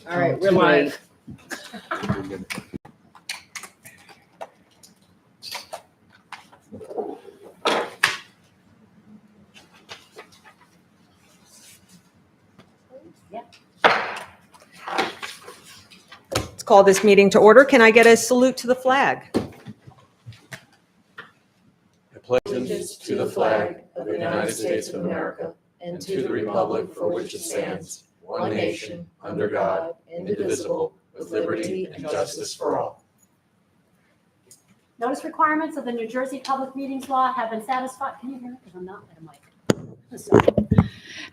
All right, we're live. Let's call this meeting to order. Can I get a salute to the flag? I pledge allegiance to the flag of the United States of America and to the republic for which it stands, one nation, under God, indivisible, with liberty and justice for all. Notice requirements of the New Jersey Public Meetings Law have been satisfied. Can you hear me? Because I'm not at a mic. Sorry.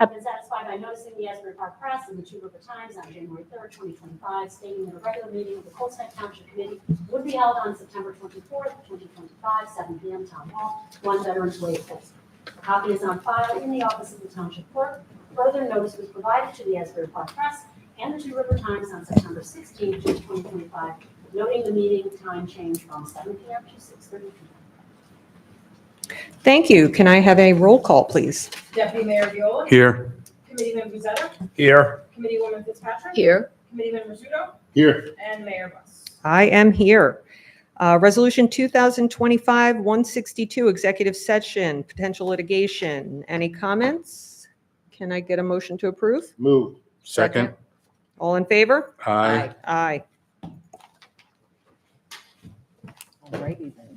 Have been satisfied by noticing the Asbury Park Press and the Two River Times on January 3rd, 2025, stating that a regular meeting of the Colstead Township Committee would be held on September 24th, 2025, 7 p.m. Town Hall, 1 Veterans Way, Colstead. A copy is on file in the office of the Township Clerk. Further notice was provided to the Asbury Park Press and the Two River Times on September 16th, 2025, noting the meeting time change from 7 p.m. to 6:30 p.m. Thank you. Can I have a roll call, please? Deputy Mayor Viola. Here. Committeeman Buzetta. Here. Committeewoman Fitzpatrick. Here. Committeeman Rizzuto. Here. And Mayor Buss. I am here. Resolution 2025-162, executive session, potential litigation. Any comments? Can I get a motion to approve? Move. Second. All in favor? Aye. Aye. All righty then.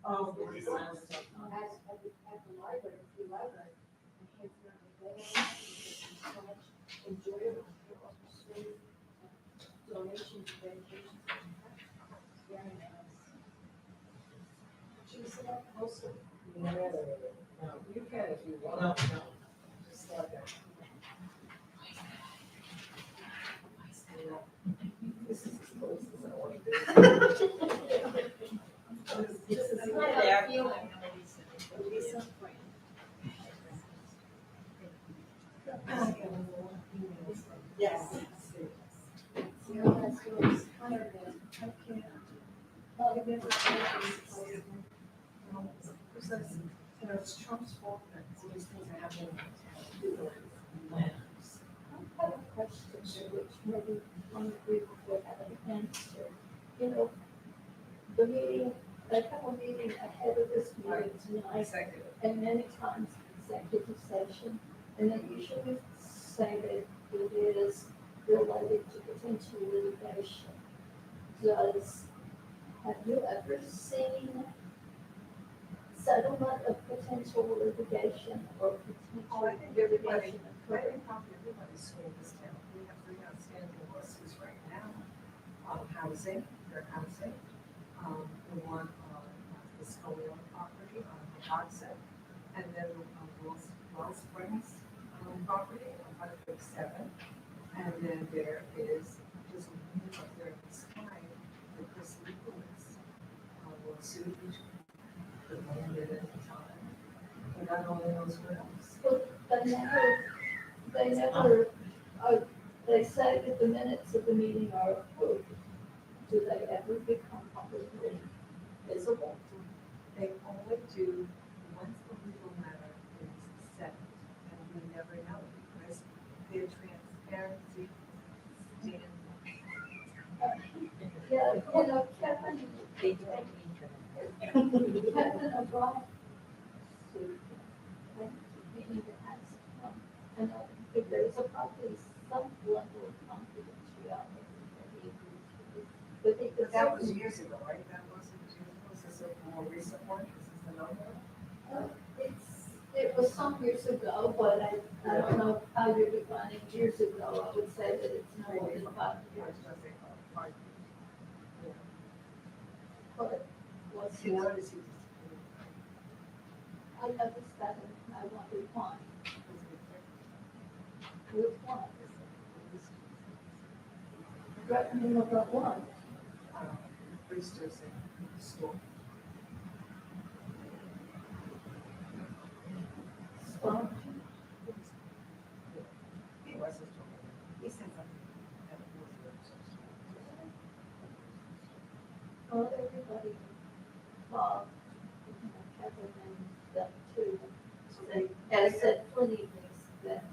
Oh. You can if you want. No. Just like that. This is as close as I want to do. Just as Yes. It's Trump's fault that these things are happening. I have a question which maybe one of you would have an answer. You know, the meeting, they have a meeting ahead of this meeting tonight, Executive. and many times executive session, and they usually say that it is related to potential litigation. Have you ever seen settlement of potential litigation or I potential think everybody, litigation I occurring? think probably everybody's school this town. We have 3 outstanding lawsuits right now on housing, their housing. The one on the Scolio property on Hudson, and then Lost Springs property on 137. And then there is just one up there in the sky, the Chris Lewis lawsuit, which the land did at the time. But God only knows what else. But they never, they say that the minutes of the meeting are approved. Do they ever become publicly visible? They only do once the legal matter is settled, and we never know because their transparency stands. Yeah, you know, Kevin O'Brien. Meaning to ask, and if there's a probably some level of confidentiality that he agrees with, but he could But that was certainly- years ago, right? That wasn't years ago, this is a more recent one, this is the number. It was some years ago, but I don't know how you're defining years ago. I would say that it's no more than 5 I years. was gonna say 5 years. But what's, Yeah. What is he? I noticed that and I wondered why. With one. Right, you know, about one. Roosters and store. Spot. He was a store. He said something. That was Well, everybody, Bob, Kevin and them too, so they, has said plenty of things that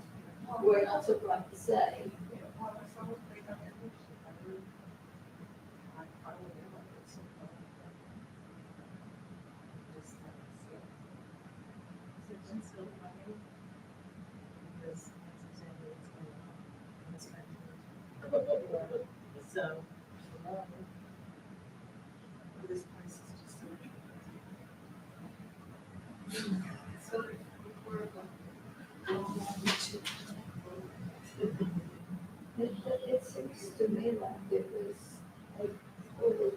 we're not so bright to say. you know, well, I saw what they done at Roosters. I really, I would never put something. Just, see. So just so funny. Because that's exactly what's going on. That's right. So, this place is just so much. So, It seems to me like it was a fully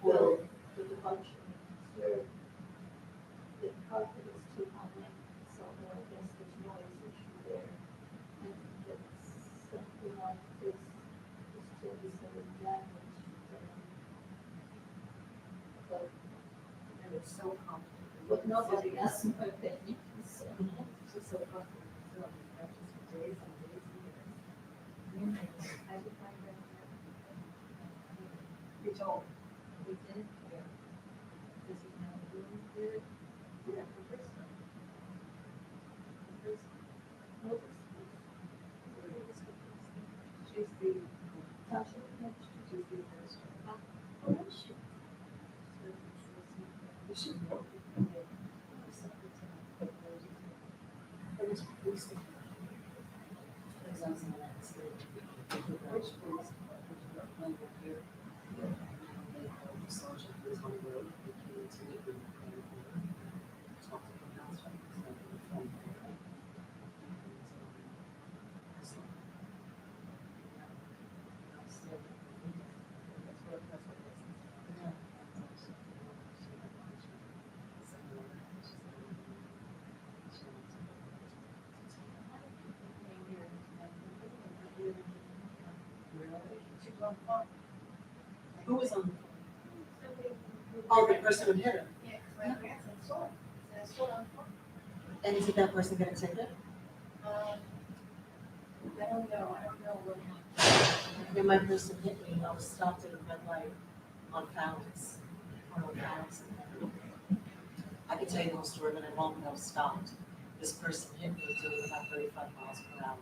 built with a bunch of dirt. The carpet is too high, so I guess there's noise issue there. And it's something like this, still be sort of damaged. But, and it's so complicated. but nobody asked my opinion, so. It's just so complicated. So, that's just for days and days and days. I had to find out. You told. We did. Yeah. Does he know who did it? Yeah, for first time. What was She's the, Township next? she's the administrator. Oh, was she? You should know. Which police department? Township was on the road, we came to meet with the planning board, talked to the Township, so we formed a group. Who was on? Oh, the person who hit him. And did that person get a ticket? I don't know what happened. When my person hit me, I was stopped at a red light on Fowles. I could tell you the whole story, but I won't, but I was stopped. This person hit me doing about 35 miles per hour,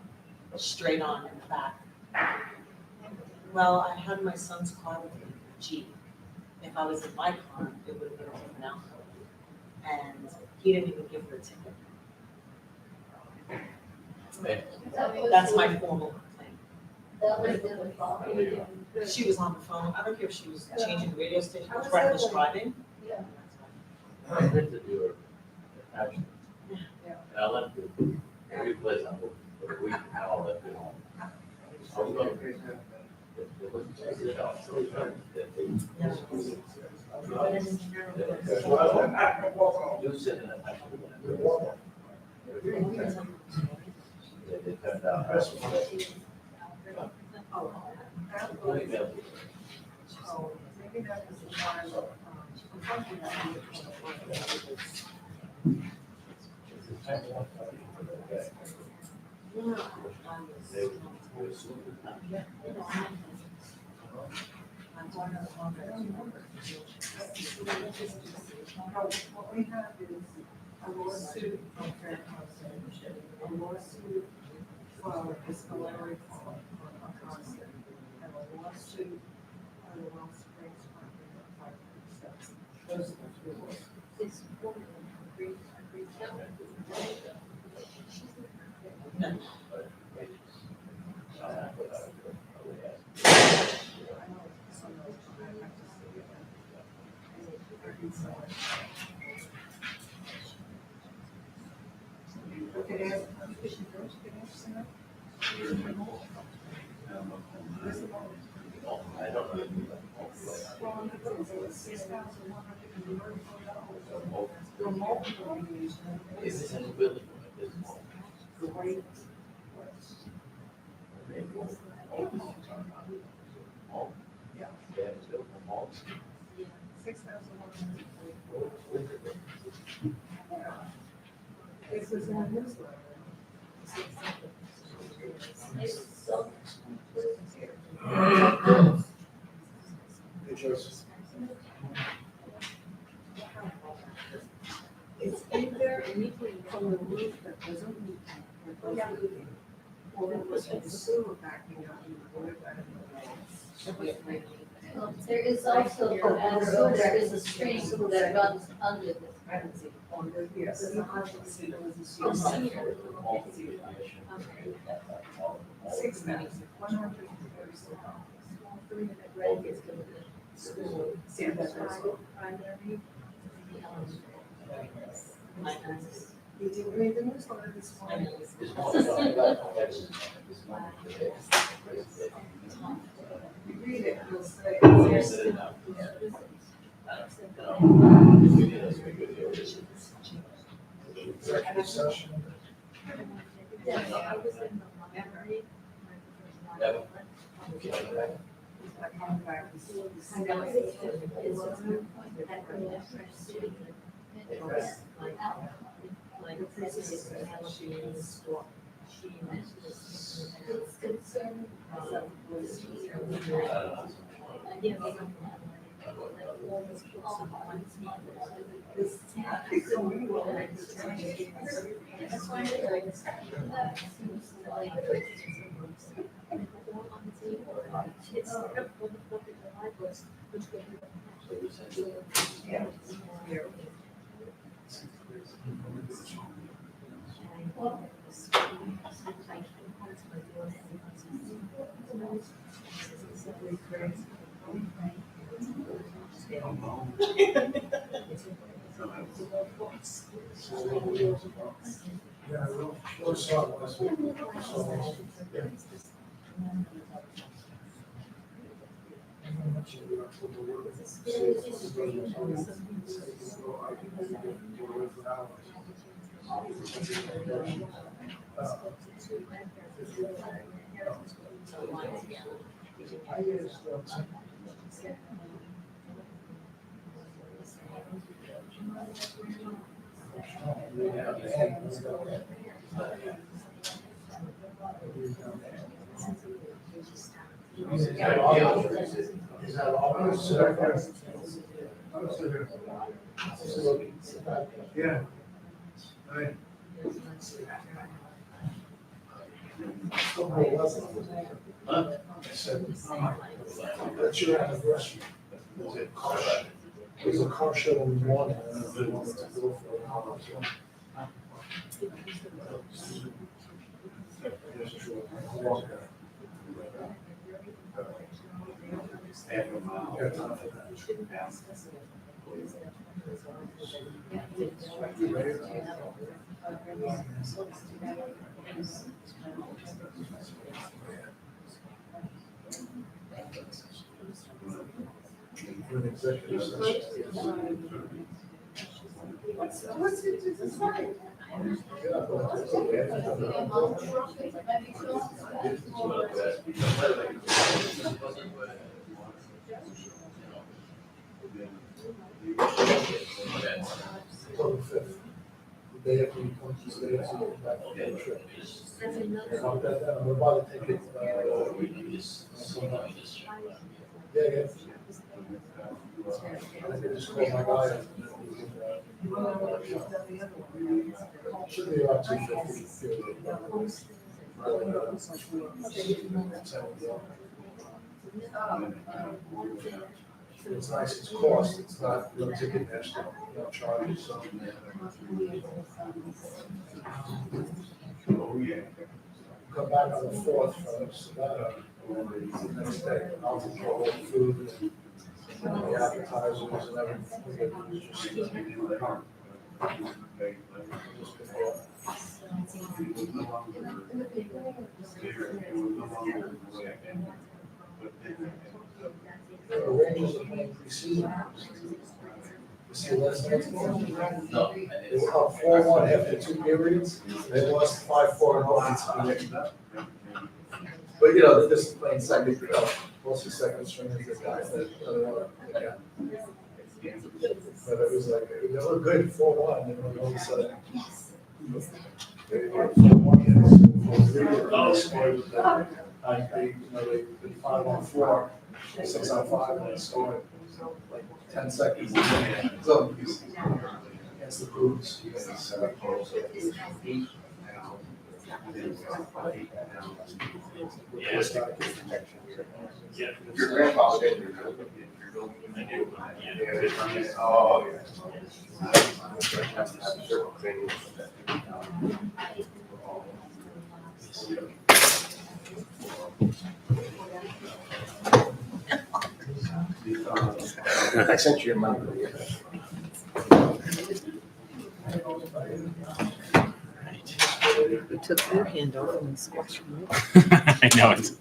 straight on in the back. Well, I had my son's car with me, Jeep. If I was in my car, it would have been a different outcome. And he didn't even give her a ticket. That's my formal complaint. That was the problem. She was on the phone. I don't care if she was changing the radio station, was reckless driving. Yeah. I meant to do a action. And I left it, every place I moved, for a week, and I left it home. I was going to. It was just a job, so it's like that they- You sit in that. They turned out. Oh, maybe that was the time of, unfortunately, that what we have is a lawsuit from Fair Housing, a lawsuit for disciplinary on Constant, and a lawsuit on the Wellspring Springs property. Those are the three lawsuits. It's one of them, agree. No. Okay, I don't know. Is this in the building? Is it- Yeah. Yeah, it's built from all. 6,100. This is in a newsletter. It's so. It's in there immediately from the roof that doesn't leak. That goes leaking. Or it was in the sewer backing up in the water back in the Well, there is also, there is a stream that runs under this. Yes. The cedar. 6,136. School, San Francisco. You didn't read the newsletter this morning. You read it, you'll say. Executive session. Yeah, I was in the library. I know it's a point that I left for city. It's concerned. That's why It's Yeah. That's your anniversary. There's a car show in the morning. And I wanted to go for an hour. For an executive session. October 5th, the day after you come to the States, you go back on the trip. I'm about to take it. Yeah, yeah. I can just call my guy. Should be about 250. It's nice, it's cost, it's not, no ticket, no charges, so. Come back on the 4th from Savannah, the next day, I'll take all the food and the appetizers and everything. The Rangers are playing pre-season. You see last night's game? No. They were up 4-1 after 2 periods. They lost 5-4 in overtime. But you know, they're just playing second, mostly second string as the guys that want to get. But it was like, they were good 4-1, and then all of a sudden. They scored, they 5-on-4, 6-on-5, and they scored like 10 seconds. So, against the Brutes. Your grandfather did. Oh, yeah. I sent you your money. You took your hand off and sketched me. I know it's.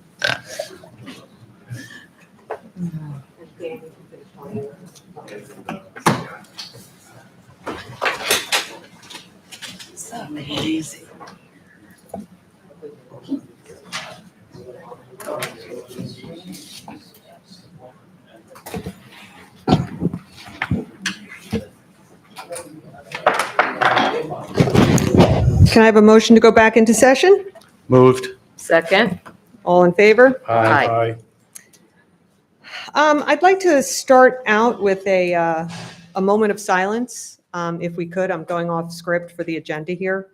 So easy. Can I have a motion to go back into session? Moved. Second. All in favor? Aye. I'd like to start out with a moment of silence, if we could. I'm going off script for the agenda here.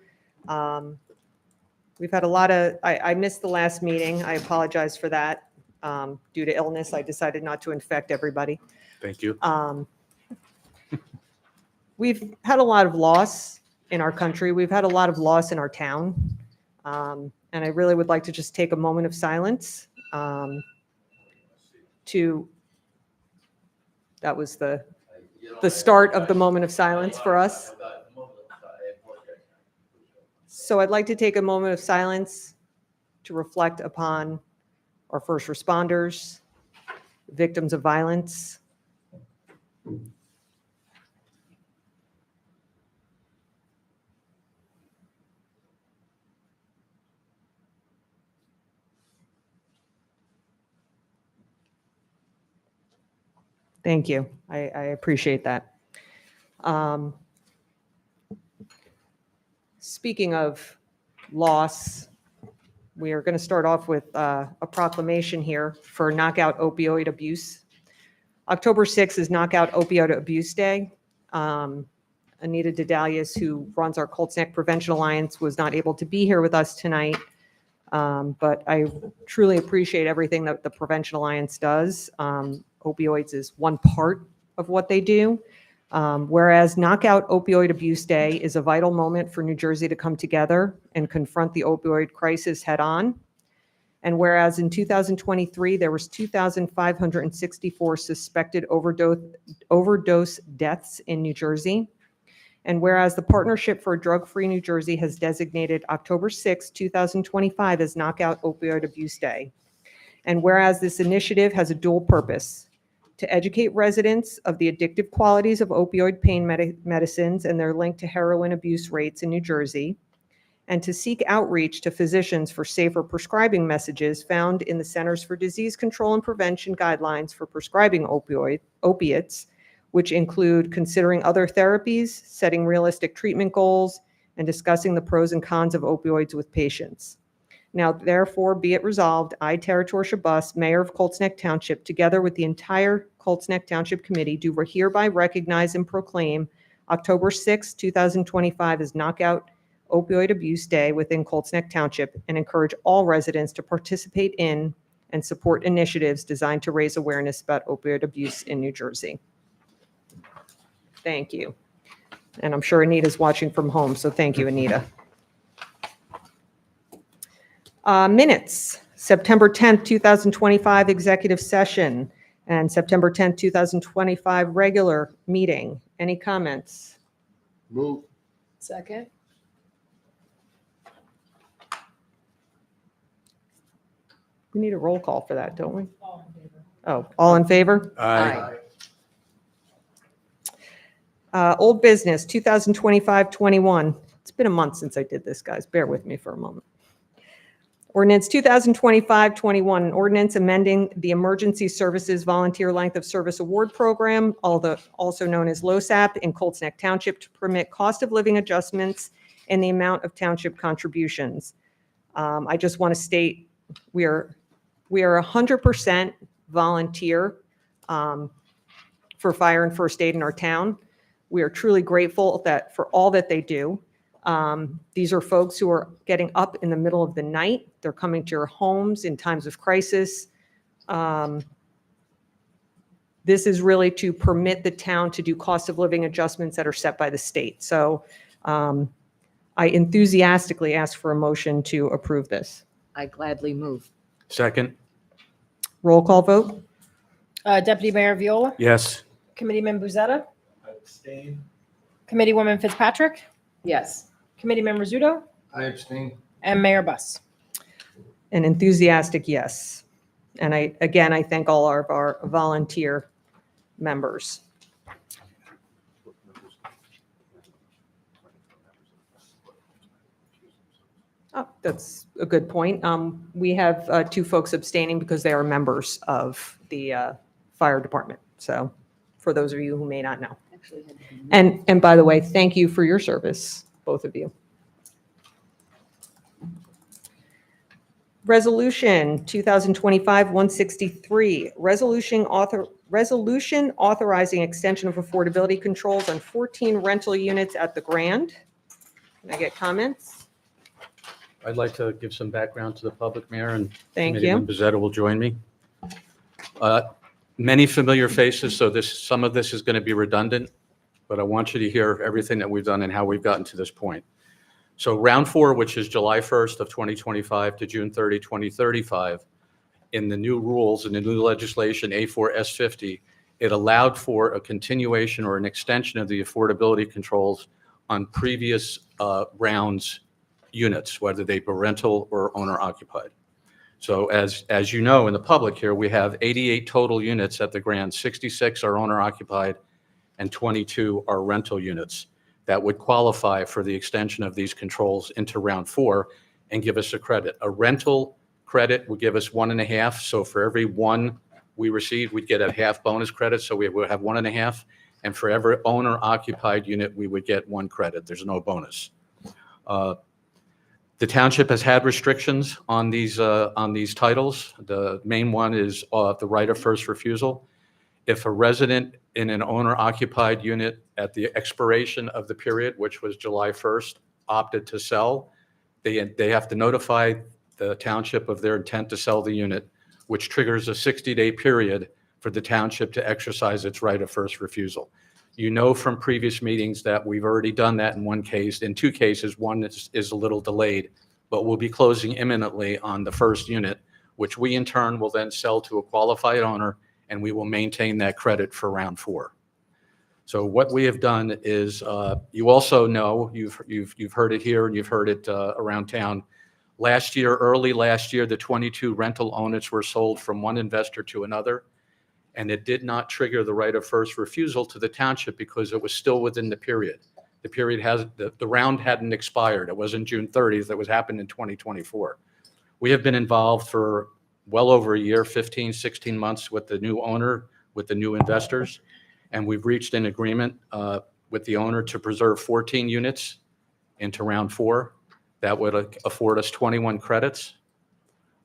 We've had a lot of, I missed the last meeting. I apologize for that. Due to illness, I decided not to infect everybody. Thank you. We've had a lot of loss in our country. We've had a lot of loss in our town. And I really would like to just take a moment of silence to That was the start of the moment of silence for us. So I'd like to take a moment of silence to reflect upon our first responders, victims of violence. Thank you. I appreciate that. Speaking of loss, we are going to start off with a proclamation here for Knockout Opioid Abuse. October 6th is Knockout Opioid Abuse Day. Anita Dedalius, who runs our Colts Neck Prevention Alliance, was not able to be here with us tonight, but I truly appreciate everything that the Prevention Alliance does. Opioids is one part of what they do. Whereas Knockout Opioid Abuse Day is a vital moment for New Jersey to come together and confront the opioid crisis head on. And whereas in 2023, there was 2,564 suspected overdose deaths in New Jersey. And whereas the Partnership for a Drug-Free New Jersey has designated October 6, 2025 as Knockout Opioid Abuse Day. And whereas this initiative has a dual purpose: to educate residents of the addictive qualities of opioid pain medicines and their link to heroin abuse rates in New Jersey, and to seek outreach to physicians for safer prescribing messages found in the Centers for Disease Control and Prevention guidelines for prescribing opiates, which include considering other therapies, setting realistic treatment goals, and discussing the pros and cons of opioids with patients. Now, therefore, be it resolved, I, Tara Torsha-Buss, Mayor of Colts Neck Township, together with the entire Colts Neck Township Committee, do hereby recognize and proclaim October 6, 2025 as Knockout Opioid Abuse Day within Colts Neck Township, and encourage all residents to participate in and support initiatives designed to raise awareness about opioid abuse in New Jersey. Thank you. And I'm sure Anita's watching from home, so thank you, Anita. Minutes, September 10th, 2025 executive session, and September 10th, 2025 regular meeting. Any comments? Move. Second? We need a roll call for that, don't we? All in favor? Oh, all in favor? Aye. Old business, 2025-21. It's been a month since I did this, guys. Bear with me for a moment. Ordinance 2025-21, ordinance amending the Emergency Services Volunteer Length of Service Award Program, also known as LOSAP, in Colts Neck Township to permit cost of living adjustments in the amount of township contributions. I just want to state we are 100% volunteer for fire and first aid in our town. We are truly grateful for all that they do. These are folks who are getting up in the middle of the night. They're coming to your homes in times of crisis. This is really to permit the town to do cost of living adjustments that are set by the state. So I enthusiastically ask for a motion to approve this. I gladly move. Second? Roll call vote? Deputy Mayor Viola, Yes. Committeeman Buzetta, I abstain. Committeewoman Fitzpatrick, Yes. Committeeman Rizzuto, I abstain. and Mayor Buss. An enthusiastic yes. And I thank all of our volunteer members. Oh, that's a good point. We have two folks abstaining because they are members of the fire department. So for those of you who may not know. Actually, had to be moved. And by the way, thank you for your service, both of you. Resolution 2025-163, resolution authorizing extension of affordability controls on 14 rental units at the Grand. Can I get comments? I'd like to give some background to the public, Mayor, and Thank Committeeman you. Bezzetta will join me. Many familiar faces, so some of this is going to be redundant, but I want you to hear everything that we've done and how we've gotten to this point. So round 4, which is July 1st of 2025 to June 30, 2035, in the new rules and the new legislation A4 S50, it allowed for a continuation or an extension of the affordability controls on previous rounds units, whether they be rental or owner occupied. So as you know, in the public here, we have 88 total units at the Grand. 66 are owner occupied and 22 are rental units that would qualify for the extension of these controls into round 4 and give us a credit. A rental credit would give us 1.5. So for every one we received, we'd get a half bonus credit. So we would have 1.5. And for every owner occupied unit, we would get 1 credit. There's no bonus. The township has had restrictions on these titles. The main one is the right of first refusal. If a resident in an owner-occupied unit at the expiration of the period, which was July 1st, opted to sell, they have to notify the township of their intent to sell the unit, which triggers a 60-day period for the township to exercise its right of first refusal. You know from previous meetings that we've already done that in one case. In 2 cases, one is a little delayed, but we'll be closing imminently on the first unit, which we in turn will then sell to a qualified owner, and we will maintain that credit for round 4. So what we have done is, you also know, you've heard it here and you've heard it around town. Early last year, the 22 rental units were sold from one investor to another, and it did not trigger the right of first refusal to the township because it was still within the period. The period the round hadn't expired. It wasn't June 30th. It was happened in 2024. We have been involved for well over a year, 15, 16 months with the new owner, with the new investors, and we've reached an agreement with the owner to preserve 14 units into round 4. That would afford us 21 credits.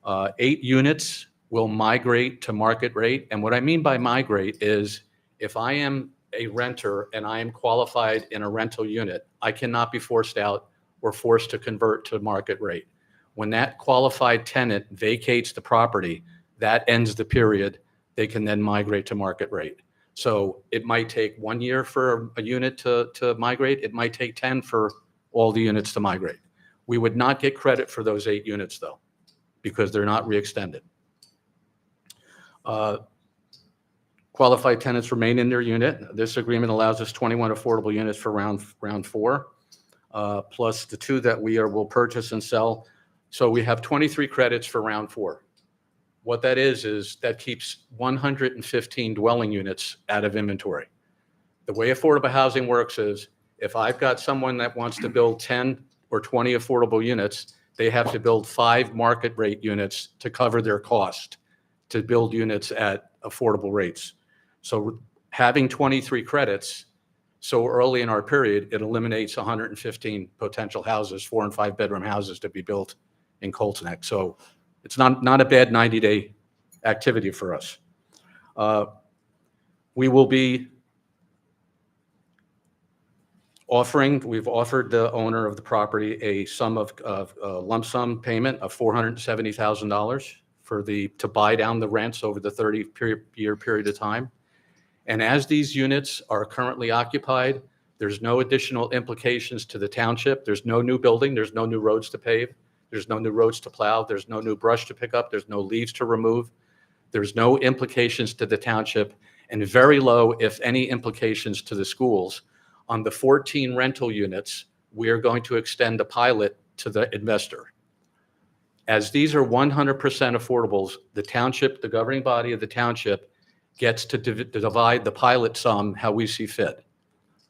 8 units will migrate to market rate. And what I mean by migrate is if I am a renter and I am qualified in a rental unit, I cannot be forced out or forced to convert to market rate. When that qualified tenant vacates the property, that ends the period. They can then migrate to market rate. So it might take 1 year for a unit to migrate. It might take 10 for all the units to migrate. We would not get credit for those 8 units though, because they're not re-extended. Qualified tenants remain in their unit. This agreement allows us 21 affordable units for round 4, plus the 2 that will purchase and sell. So we have 23 credits for round 4. What that is that keeps 115 dwelling units out of inventory. The way affordable housing works is if I've got someone that wants to build 10 or 20 affordable units, they have to build 5 market rate units to cover their cost to build units at affordable rates. So having 23 credits so early in our period, it eliminates 115 potential houses, 4 and 5 bedroom houses to be built in Colts Neck. So it's not a bad 90-day activity for us. We will be we've offered the owner of the property a lump sum payment of $470,000 to buy down the rents over the 30-year period of time. And as these units are currently occupied, there's no additional implications to the township. There's no new building. There's no new roads to pave. There's no new roads to plow. There's no new brush to pick up. There's no leaves to remove. There's no implications to the township, and very low, if any, implications to the schools. On the 14 rental units, we are going to extend the pilot to the investor. As these are 100% affordables, the township, the governing body of the township, gets to divide the pilot sum how we see fit.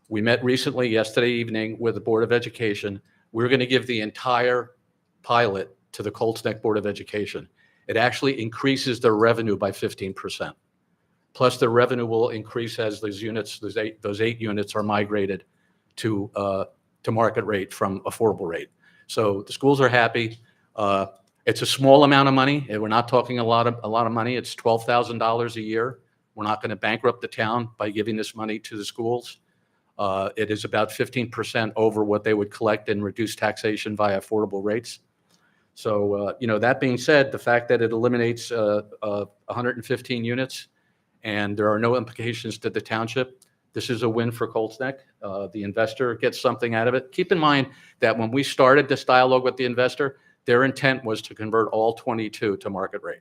We met recently, yesterday evening, with the Board of Education. We're going to give the entire pilot to the Colts Neck Board of Education. It actually increases their revenue by 15%. Plus, the revenue will increase as those eight units are migrated to market rate from affordable rate. So the schools are happy. It's a small amount of money. We're not talking a lot of money. It's $12,000 a year. We're not going to bankrupt the town by giving this money to the schools. It is about 15% over what they would collect in reduced taxation via affordable rates. So, that being said, the fact that it eliminates 115 units and there are no implications to the township, this is a win for Colts Neck. The investor gets something out of it. Keep in mind that when we started this dialogue with the investor, their intent was to convert all 22 to market rate.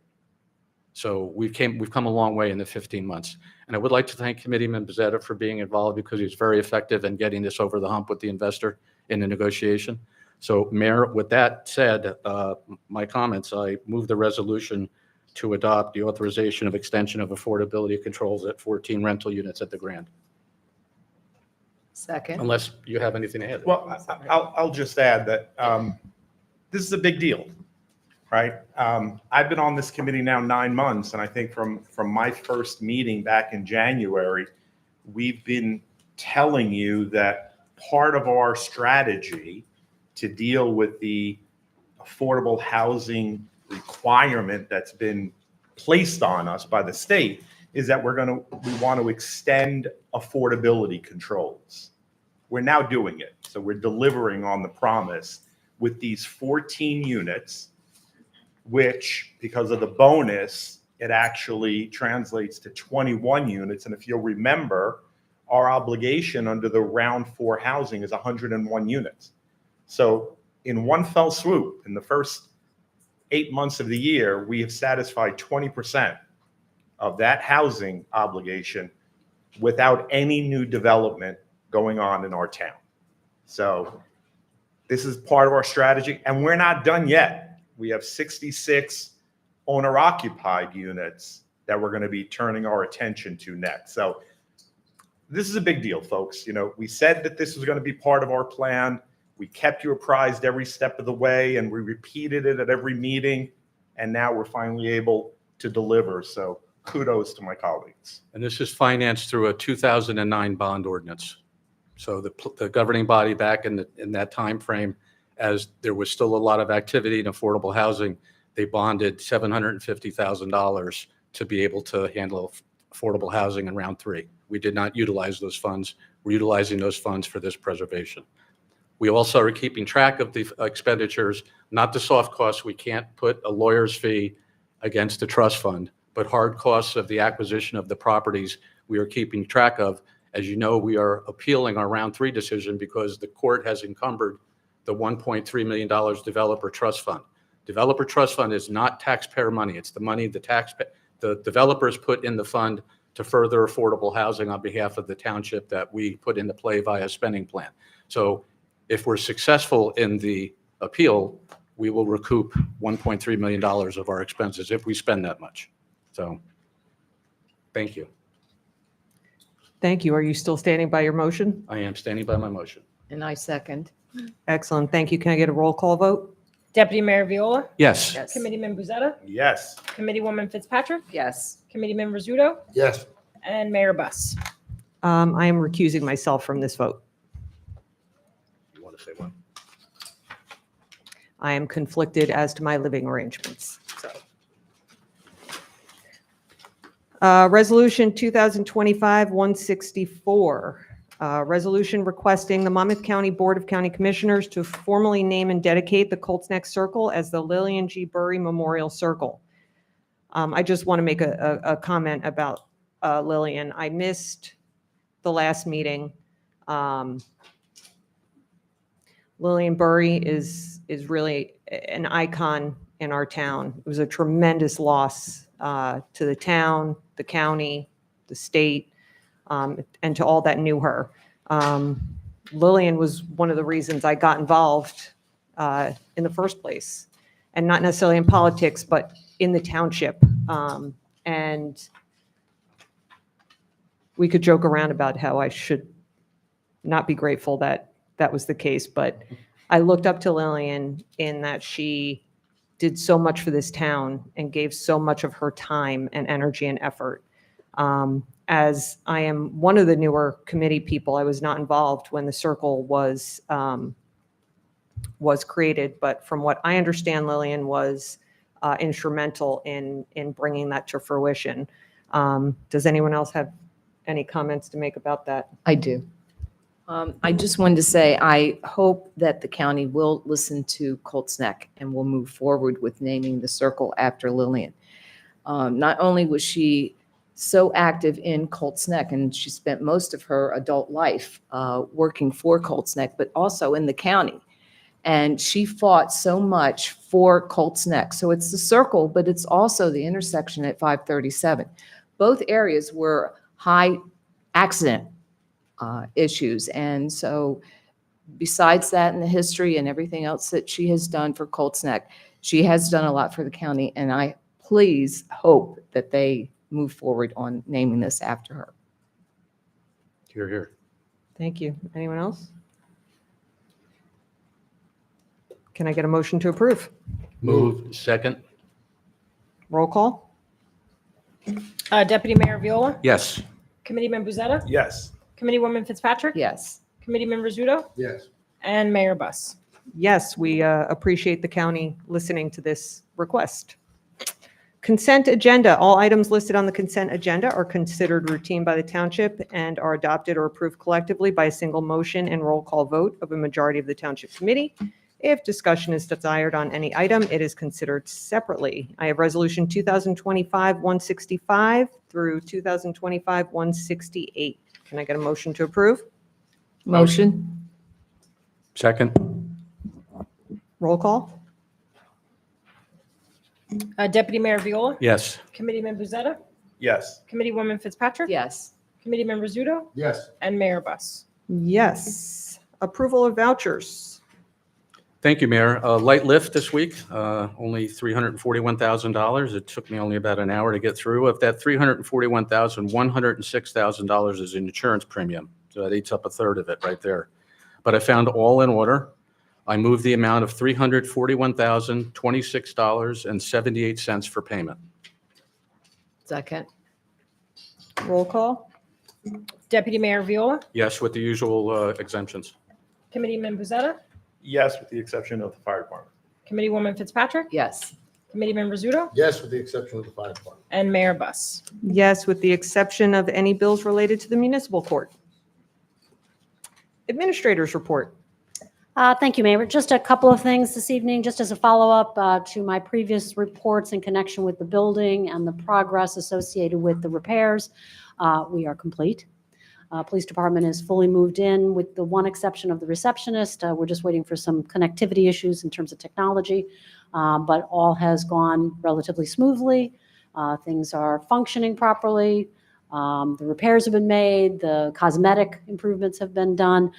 So we've come a long way in the 15 months. And I would like to thank Committeeman Bezzetta for being involved because he's very effective in getting this over the hump with the investor in the negotiation. So Mayor, with that said, my comments, I move the resolution to adopt the authorization of extension of affordability controls at 14 rental units at the Grand. Second. Unless you have anything to add. Well, I'll just add that this is a big deal, right? I've been on this committee now 9 months, and I think from my first meeting back in January, we've been telling you that part of our strategy to deal with the affordable housing requirement that's been placed on us by the state is that we want to extend affordability controls. We're now doing it. So we're delivering on the promise with these 14 units, which because of the bonus, it actually translates to 21 units. And if you'll remember, our obligation under the round 4 housing is 101 units. So in one fell swoop, in the first 8 months of the year, we have satisfied 20% of that housing obligation without any new development going on in our town. So this is part of our strategy, and we're not done yet. We have 66 owner-occupied units that we're going to be turning our attention to next. So this is a big deal, folks. You know, we said that this was going to be part of our plan. We kept you apprised every step of the way, and we repeated it at every meeting, and now we're finally able to deliver. So kudos to my colleagues. And this is financed through a 2009 bond ordinance. So the governing body back in that time frame, as there was still a lot of activity in affordable housing, they bonded $750,000 to be able to handle affordable housing in round 3. We did not utilize those funds. We're utilizing those funds for this preservation. We also are keeping track of the expenditures, not the soft costs. We can't put a lawyer's fee against the trust fund, but hard costs of the acquisition of the properties we are keeping track of. As you know, we are appealing our round 3 decision because the court has encumbered the $1.3 million developer trust fund. Developer trust fund is not taxpayer money. It's the money the developers put in the fund to further affordable housing on behalf of the township that we put into play via spending plan. So if we're successful in the appeal, we will recoup $1.3 million of our expenses if we spend that much. So thank you. Thank you. Are you still standing by your motion? I am standing by my motion. And I second. Excellent. Thank you. Can I get a roll call vote? Deputy Mayor Viola, Yes. Yes. Committeeman Bezzetta, Yes. Committeewoman Fitzpatrick, Yes. Committeeman Rizzuto, Yes. and Mayor Buss. I am recusing myself from this vote. You want to say one? I am conflicted as to my living arrangements. So, Resolution 2025-164, resolution requesting the Monmouth County Board of County Commissioners to formally name and dedicate the Colts Neck Circle as the Lillian G. Burry Memorial Circle. I just want to make a comment about Lillian. I missed the last meeting. Lillian Burry is really an icon in our town. It was a tremendous loss to the town, the county, the state, and to all that knew her. Lillian was one of the reasons I got involved in the first place, and not necessarily in politics, but in the township. And we could joke around about how I should not be grateful that that was the case, but I looked up to Lillian in that she did so much for this town and gave so much of her time and energy and effort. As I am one of the newer committee people, I was not involved when the circle was created, but from what I understand, Lillian was instrumental in bringing that to fruition. Does anyone else have any comments to make about that? I do. I just wanted to say, I hope that the county will listen to Colts Neck and will move forward with naming the circle after Lillian. Not only was she so active in Colts Neck, and she spent most of her adult life working for Colts Neck, but also in the county. And she fought so much for Colts Neck. So it's the circle, but it's also the intersection at 537. Both areas were high accident issues. And so besides that and the history and everything else that she has done for Colts Neck, she has done a lot for the county. And I please hope that they move forward on naming this after her. Hear, hear. Thank you. Anyone else? Can I get a motion to approve? Move. Second. Roll call? Deputy Mayor Viola, Yes. Committeeman Buzetta, Yes. Committeewoman Fitzpatrick, Yes. Committeeman Rizzuto, Yes. and Mayor Buss. Yes, we appreciate the county listening to this request. Consent agenda. All items listed on the consent agenda are considered routine by the township and are adopted or approved collectively by a single motion and roll call vote of a majority of the township committee. If discussion is desired on any item, it is considered separately. I have Resolution 2025-165 through 2025-168. Can I get a motion to approve? Motion? Second. Roll call? Deputy Mayor Viola, Yes. Committeeman Buzetta, Yes. Committeewoman Fitzpatrick, Yes. Committeeman Rizzuto, Yes. and Mayor Buss. Yes. Approval of vouchers. Thank you, Mayor. Light lift this week, only $341,000. It took me only about an hour to get through. Of that $341,000, $106,000 is in insurance premium. So that eats up a third of it right there. But I found all in order. I moved the amount of $341,026.78 for payment. Second? Roll call? Deputy Mayor Viola, Yes, with the usual exemptions. Committeeman Buzetta, Yes, with the exception of the fire department. Committeewoman Fitzpatrick, Yes. Committeeman Rizzuto, Yes, with the exception of the fire department. and Mayor Buss. Yes, with the exception of any bills related to the municipal court. Administrators report. Thank you, Mayor. Just a couple of things this evening, just as a follow-up to my previous reports in connection with the building and the progress associated with the repairs. We are complete. Police department is fully moved in with the one exception of the receptionist. We're just waiting for some connectivity issues in terms of technology, but all has gone relatively smoothly. Things are functioning properly. The repairs have been made, the cosmetic improvements have been done.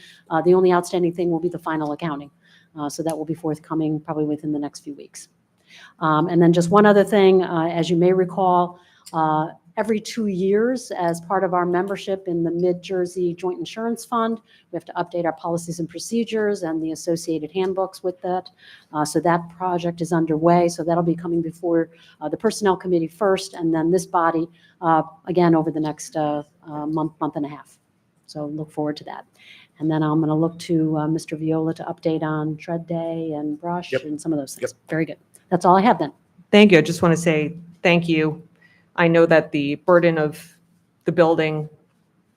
The only outstanding thing will be the final accounting. So that will be forthcoming probably within the next few weeks. And then just one other thing, as you may recall, every 2 years, as part of our membership in the Mid-Jersey Joint Insurance Fund, we have to update our policies and procedures and the associated handbooks with that. So that project is underway. So that'll be coming before the Personnel Committee first, and then this body again over the next month and a half. So look forward to that. And then I'm going to look to Mr. Viola to update on Tread Day and Brush Yep. and some of those things. Yep. Very good. That's all I have then. Thank you. I just want to say thank you. I know that the burden of the building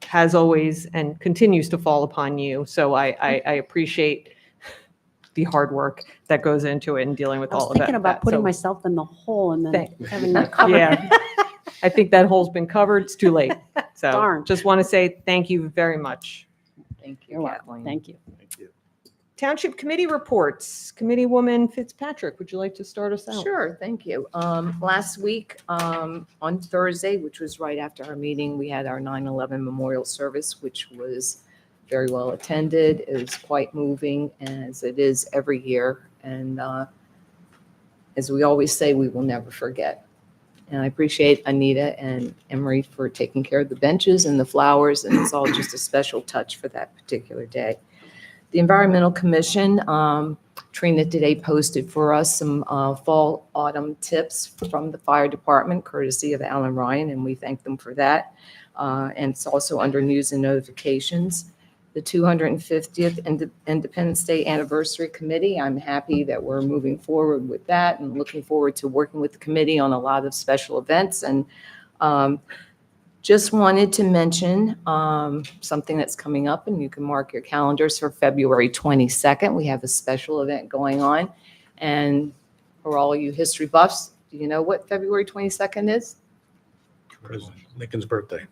has always and continues to fall upon you. So I appreciate the hard work that goes into it and dealing with I was all of that. thinking about putting So, myself in the hole and then Thank- having that covered. Yeah, I think that hole's been covered. It's too late. So Darn. just want to say thank you very much. Thank you, You're welcome. Kathleen. Thank you. Thank you. Township committee reports. Committeewoman Fitzpatrick, would you like to start us out? Sure, thank you. Last week, on Thursday, which was right after our meeting, we had our 9/11 memorial service, which was very well attended. It was quite moving, as it is every year. And as we always say, we will never forget. And I appreciate Anita and Emery for taking care of the benches and the flowers, and it's all just a special touch for that particular day. The Environmental Commission, Trina today posted for us some fall, autumn tips from the fire department, courtesy of Alan Ryan, and we thank them for that. And it's also under news and notifications. The 250th Independence Day Anniversary Committee, I'm happy that we're moving forward with that and looking forward to working with the committee on a lot of special events. And just wanted to mention something that's coming up, and you can mark your calendars for February 22nd. We have a special event going on. And for all you history buffs, do you know what February 22nd is? President Lincoln's birthday.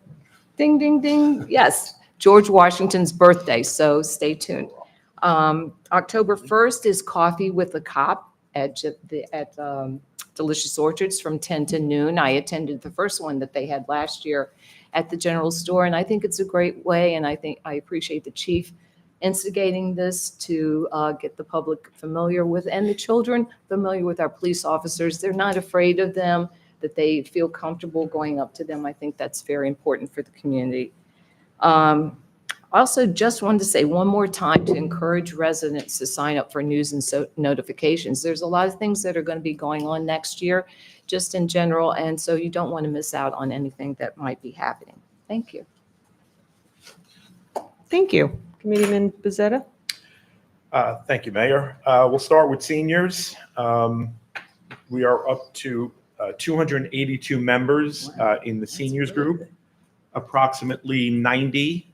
Ding, ding, ding. Yes, George Washington's birthday, so stay tuned. October 1st is Coffee with a Cop at Delicious Orchards from 10 to noon. I attended the first one that they had last year at the general store, and I think it's a great way, and I appreciate the chief instigating this to get the public familiar with, and the children familiar with our police officers. They're not afraid of them, that they feel comfortable going up to them. I think that's very important for the community. Also, just wanted to say one more time to encourage residents to sign up for news and notifications. There's a lot of things that are going to be going on next year, just in general, and so you don't want to miss out on anything that might be happening. Thank you. Thank you. Committeeman Bezetta? Thank you, Mayor. We'll start with seniors. We are up to 282 members in the seniors group. Approximately 90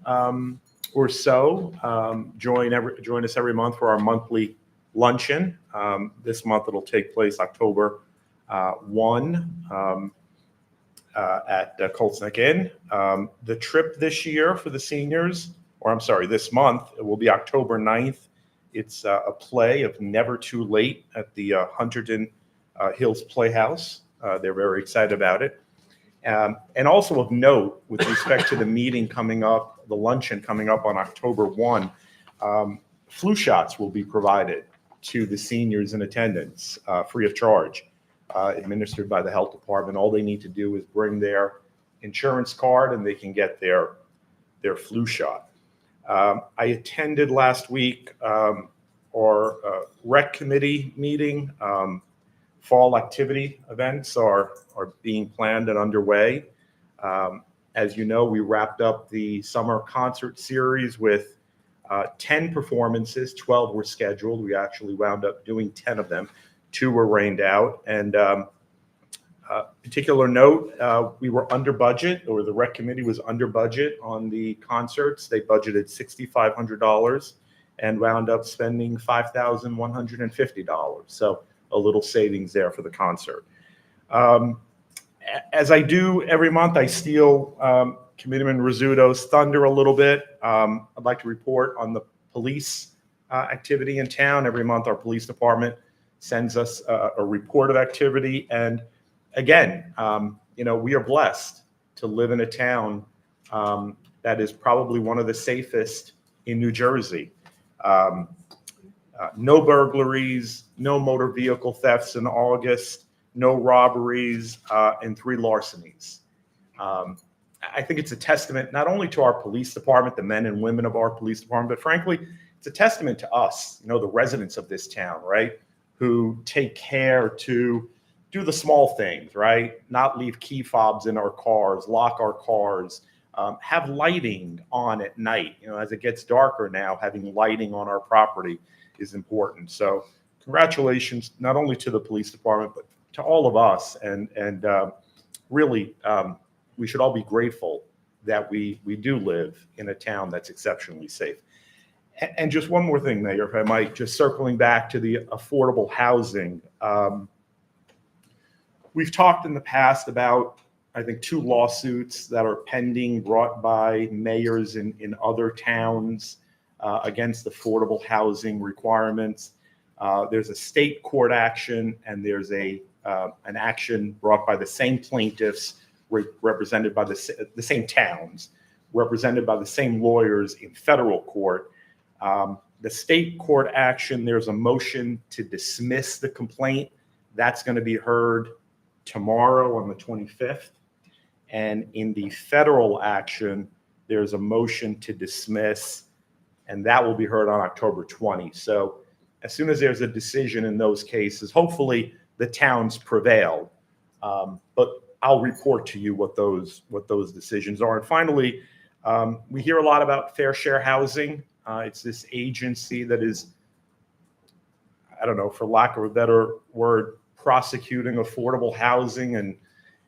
or so join us every month for our monthly luncheon. This month it'll take place October 1 at Colts Neck Inn. The trip this year for the seniors, this month, it will be October 9th. It's a play of Never Too Late at the Hunterdon Hills Playhouse. They're very excited about it. And also of note, with respect to the meeting coming up, the luncheon coming up on October 1, flu shots will be provided to the seniors in attendance, free of charge, administered by the health department. All they need to do is bring their insurance card and they can get their flu shot. I attended last week our rec committee meeting. Fall activity events are being planned and underway. As you know, we wrapped up the summer concert series with 10 performances. 12 were scheduled. We actually wound up doing 10 of them. 2 were rained out. And particular note, we were under budget, or the rec committee was under budget on the concerts. They budgeted $6,500 and wound up spending $5,150. So a little savings there for the concert. As I do every month, I steal Committeeman Rizzuto's thunder a little bit. I'd like to report on the police activity in town. Every month, our police department sends us a report of activity. And again, we are blessed to live in a town that is probably one of the safest in New Jersey. No burglaries, no motor vehicle thefts in August, no robberies, and 3 larcenies. I think it's a testament not only to our police department, the men and women of our police department, but frankly, it's a testament to us, the residents of this town, right, who take care to do the small things, right, not leave key fobs in our cars, lock our cars, have lighting on at night. As it gets darker now, having lighting on our property is important. So congratulations, not only to the police department, but to all of us. And really, we should all be grateful that we do live in a town that's exceptionally safe. And just one more thing, Mayor, if I might, just circling back to the affordable housing. We've talked in the past about, I think, 2 lawsuits that are pending, brought by mayors in other towns against affordable housing requirements. There's a state court action, and there's an action brought by the same plaintiffs, represented by the same towns, represented by the same lawyers in federal court. The state court action, there's a motion to dismiss the complaint. That's going to be heard tomorrow on the 25th. And in the federal action, there's a motion to dismiss, and that will be heard on October 20. So as soon as there's a decision in those cases, hopefully the towns prevail. But I'll report to you what those decisions are. And finally, we hear a lot about Fair Share Housing. It's this agency that is, I don't know, for lack of a better word, prosecuting affordable housing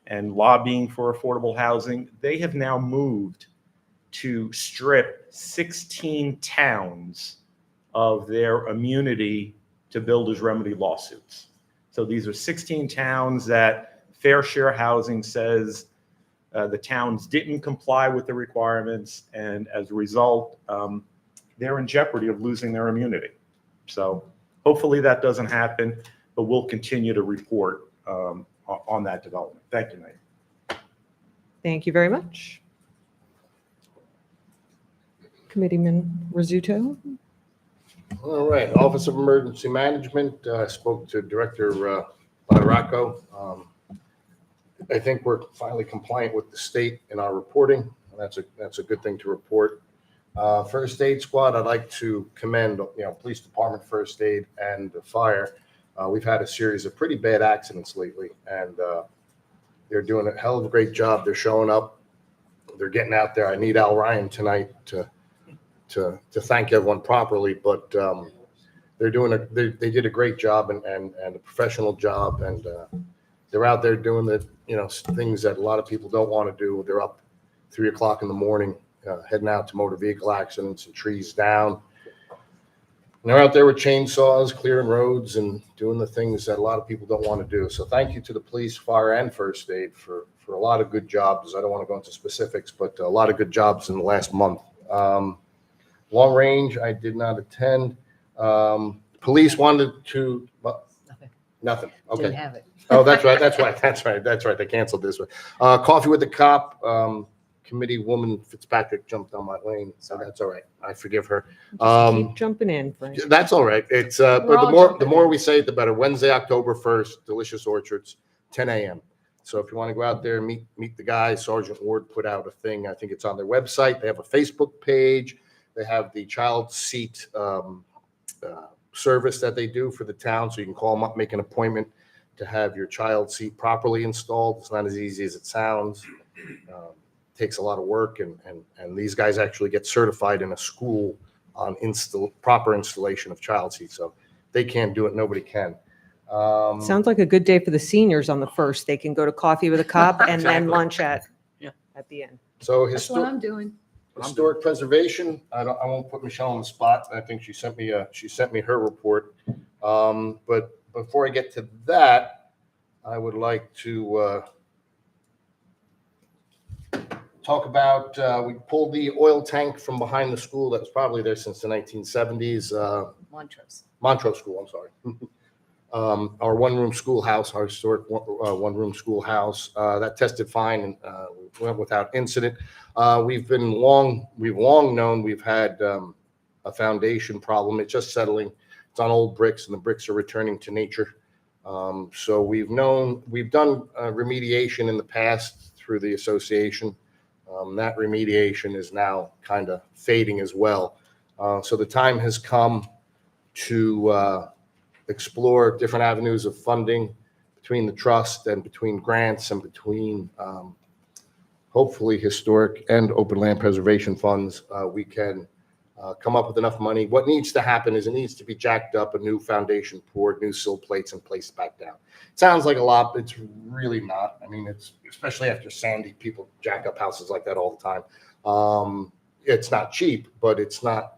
and lobbying for affordable housing. They have now moved to strip 16 towns of their immunity to builders' remedy lawsuits. So these are 16 towns that Fair Share Housing says the towns didn't comply with the requirements, and as a result, they're in jeopardy of losing their immunity. So hopefully that doesn't happen, but we'll continue to report on that development. Thank you, Mayor. Thank you very much. Committeeman Rizzuto. All right, Office of Emergency Management, spoke to Director Lataracco. I think we're finally compliant with the state in our reporting. That's a good thing to report. First aid squad, I'd like to commend, police department, first aid, and the fire. We've had a series of pretty bad accidents lately, and they're doing a hell of a great job. They're showing up. They're getting out there. I need Al Ryan tonight to thank everyone properly, but they did a great job and a professional job, and they're out there doing the things that a lot of people don't want to do. They're up 3 o'clock in the morning, heading out to motor vehicle accidents and trees down. And they're out there with chainsaws, clearing roads and doing the things that a lot of people don't want to do. So thank you to the police, fire, and first aid for a lot of good jobs. I don't want to go into specifics, but a lot of good jobs in the last month. Long range, I did not attend. Police wanted to, nothing. Okay. Didn't have it. Oh, that's right. They canceled this one. Coffee with the Cop, committee woman Fitzpatrick jumped on my lane, so that's all right. I forgive her. Keep jumping in, Frank. That's all right. It's but the more we say it, the better. Wednesday, October 1st, Delicious Orchards, 10 a.m. So if you want to go out there and meet the guys, Sergeant Ward put out a thing. I think it's on their website. They have a Facebook page. They have the child seat service that they do for the town, so you can call them up, make an appointment to have your child seat properly installed. It's not as easy as it sounds. Takes a lot of work, and these guys actually get certified in a school on proper installation of child seats. So they can't do it, nobody can. Sounds like a good day for the seniors on the 1st. They can go to Coffee with a Cop and then Exactly. lunch at Yeah. the end. So That's what I'm doing. historic preservation, I won't put Michelle on the spot. I think she sent me her report. But before I get to that, I would like to talk about, we pulled the oil tank from behind the school that was probably there since the 1970s. Montrose. Montrose School, I'm sorry. Our one-room schoolhouse, our historic one-room schoolhouse, that tested fine and went without incident. We've long known we've had a foundation problem. It's just settling. It's on old bricks, and the bricks are returning to nature. So we've done remediation in the past through the association. That remediation is now kind of fading as well. So the time has come to explore different avenues of funding between the trust and between grants and between hopefully historic and open land preservation funds. We can come up with enough money. What needs to happen is it needs to be jacked up, a new foundation poured, new sill plates, and placed back down. Sounds like a lot, but it's really not. I mean, it's especially after Sandy, people jack up houses like that all the time. It's not cheap, but it's not,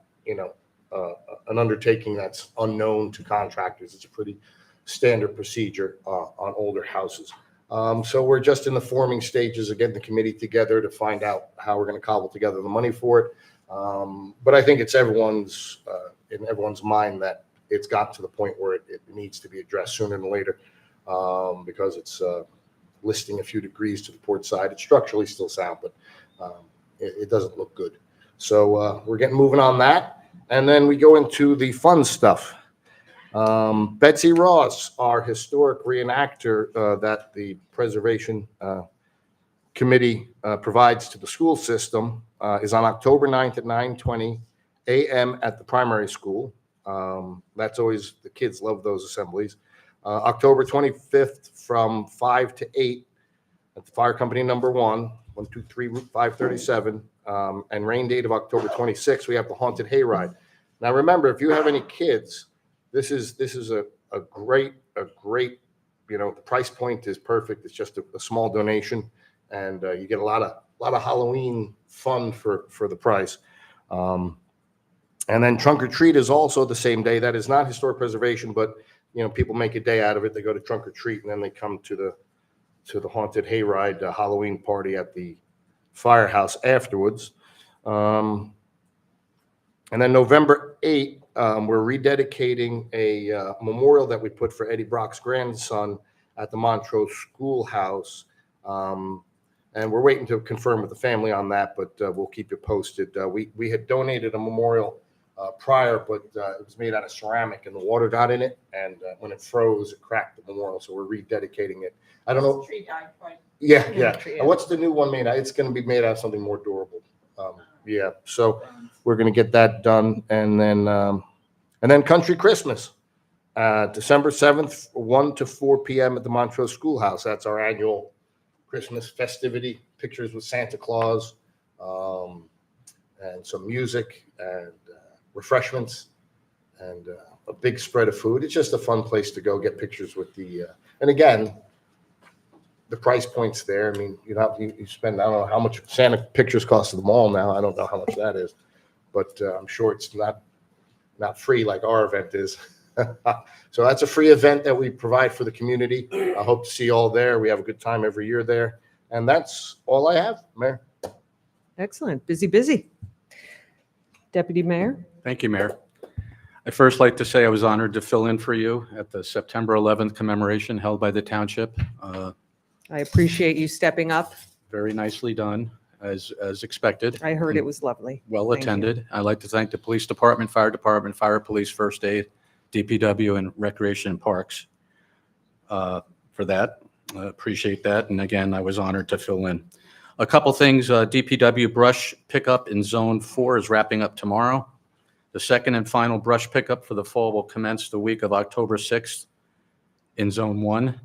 an undertaking that's unknown to contractors. It's a pretty standard procedure on older houses. So we're just in the forming stages of getting the committee together to find out how we're going to cobble together the money for it. But I think it's in everyone's mind that it's got to the point where it needs to be addressed sooner than later, because it's listing a few degrees to the port side. It's structurally still sound, but it doesn't look good. So we're getting moving on that. And then we go into the fun stuff. Betsy Ross, our historic reenactor that the Preservation Committee provides to the school system, is on October 9th at 9:20 a.m. at the primary school. That's always, the kids love those assemblies. October 25th from 5 to 8 at the Fire Company number 123 Route 537. And rain date of October 26th, we have the Haunted Hayride. Now remember, if you have any kids, this is a great, the price point is perfect. It's just a small donation, and you get a lot of Halloween fun for the price. And then Trunk or Treat is also the same day. That is not historic preservation, but people make a day out of it. They go to Trunk or Treat, and then they come to the Haunted Hayride Halloween party at the firehouse afterwards. And then November 8th, we're rededicating a memorial that we put for Eddie Brock's grandson at the Montrose Schoolhouse. And we're waiting to confirm with the family on that, but we'll keep you posted. We had donated a memorial prior, but it was made out of ceramic and the water got in it. And when it froze, it cracked the memorial. So we're rededicating it. I don't know. Tree died, right? Yeah, Yeah, yeah. tree, And what's the new one made out? It's going to be made out of something more durable. Yeah. So we're going to get that done. And then Country Christmas, December 7th, 1 to 4 p.m. at the Montrose Schoolhouse. That's our annual Christmas festivity, pictures with Santa Claus, and some music and refreshments and a big spread of food. It's just a fun place to go get pictures with and again, the price point's there. I mean, you spend, I don't know how much Santa pictures cost at the mall now. I don't know how much that is, but I'm sure it's not free like our event is. So that's a free event that we provide for the community. I hope to see you all there. We have a good time every year there. And that's all I have, Mayor. Excellent. Busy, busy. Deputy Mayor? Thank you, Mayor. I'd first like to say I was honored to fill in for you at the September 11th commemoration held by the township. I appreciate you stepping up. Very nicely done, as expected. I heard it was lovely. Well Thank you. attended. I'd like to thank the police department, fire police, first aid, DPW, and Recreation and Parks for that. I appreciate that. And again, I was honored to fill in. A couple things, DPW brush pickup in Zone 4 is wrapping up tomorrow. The second and final brush pickup for the fall will commence the week of October 6th in Zone 1.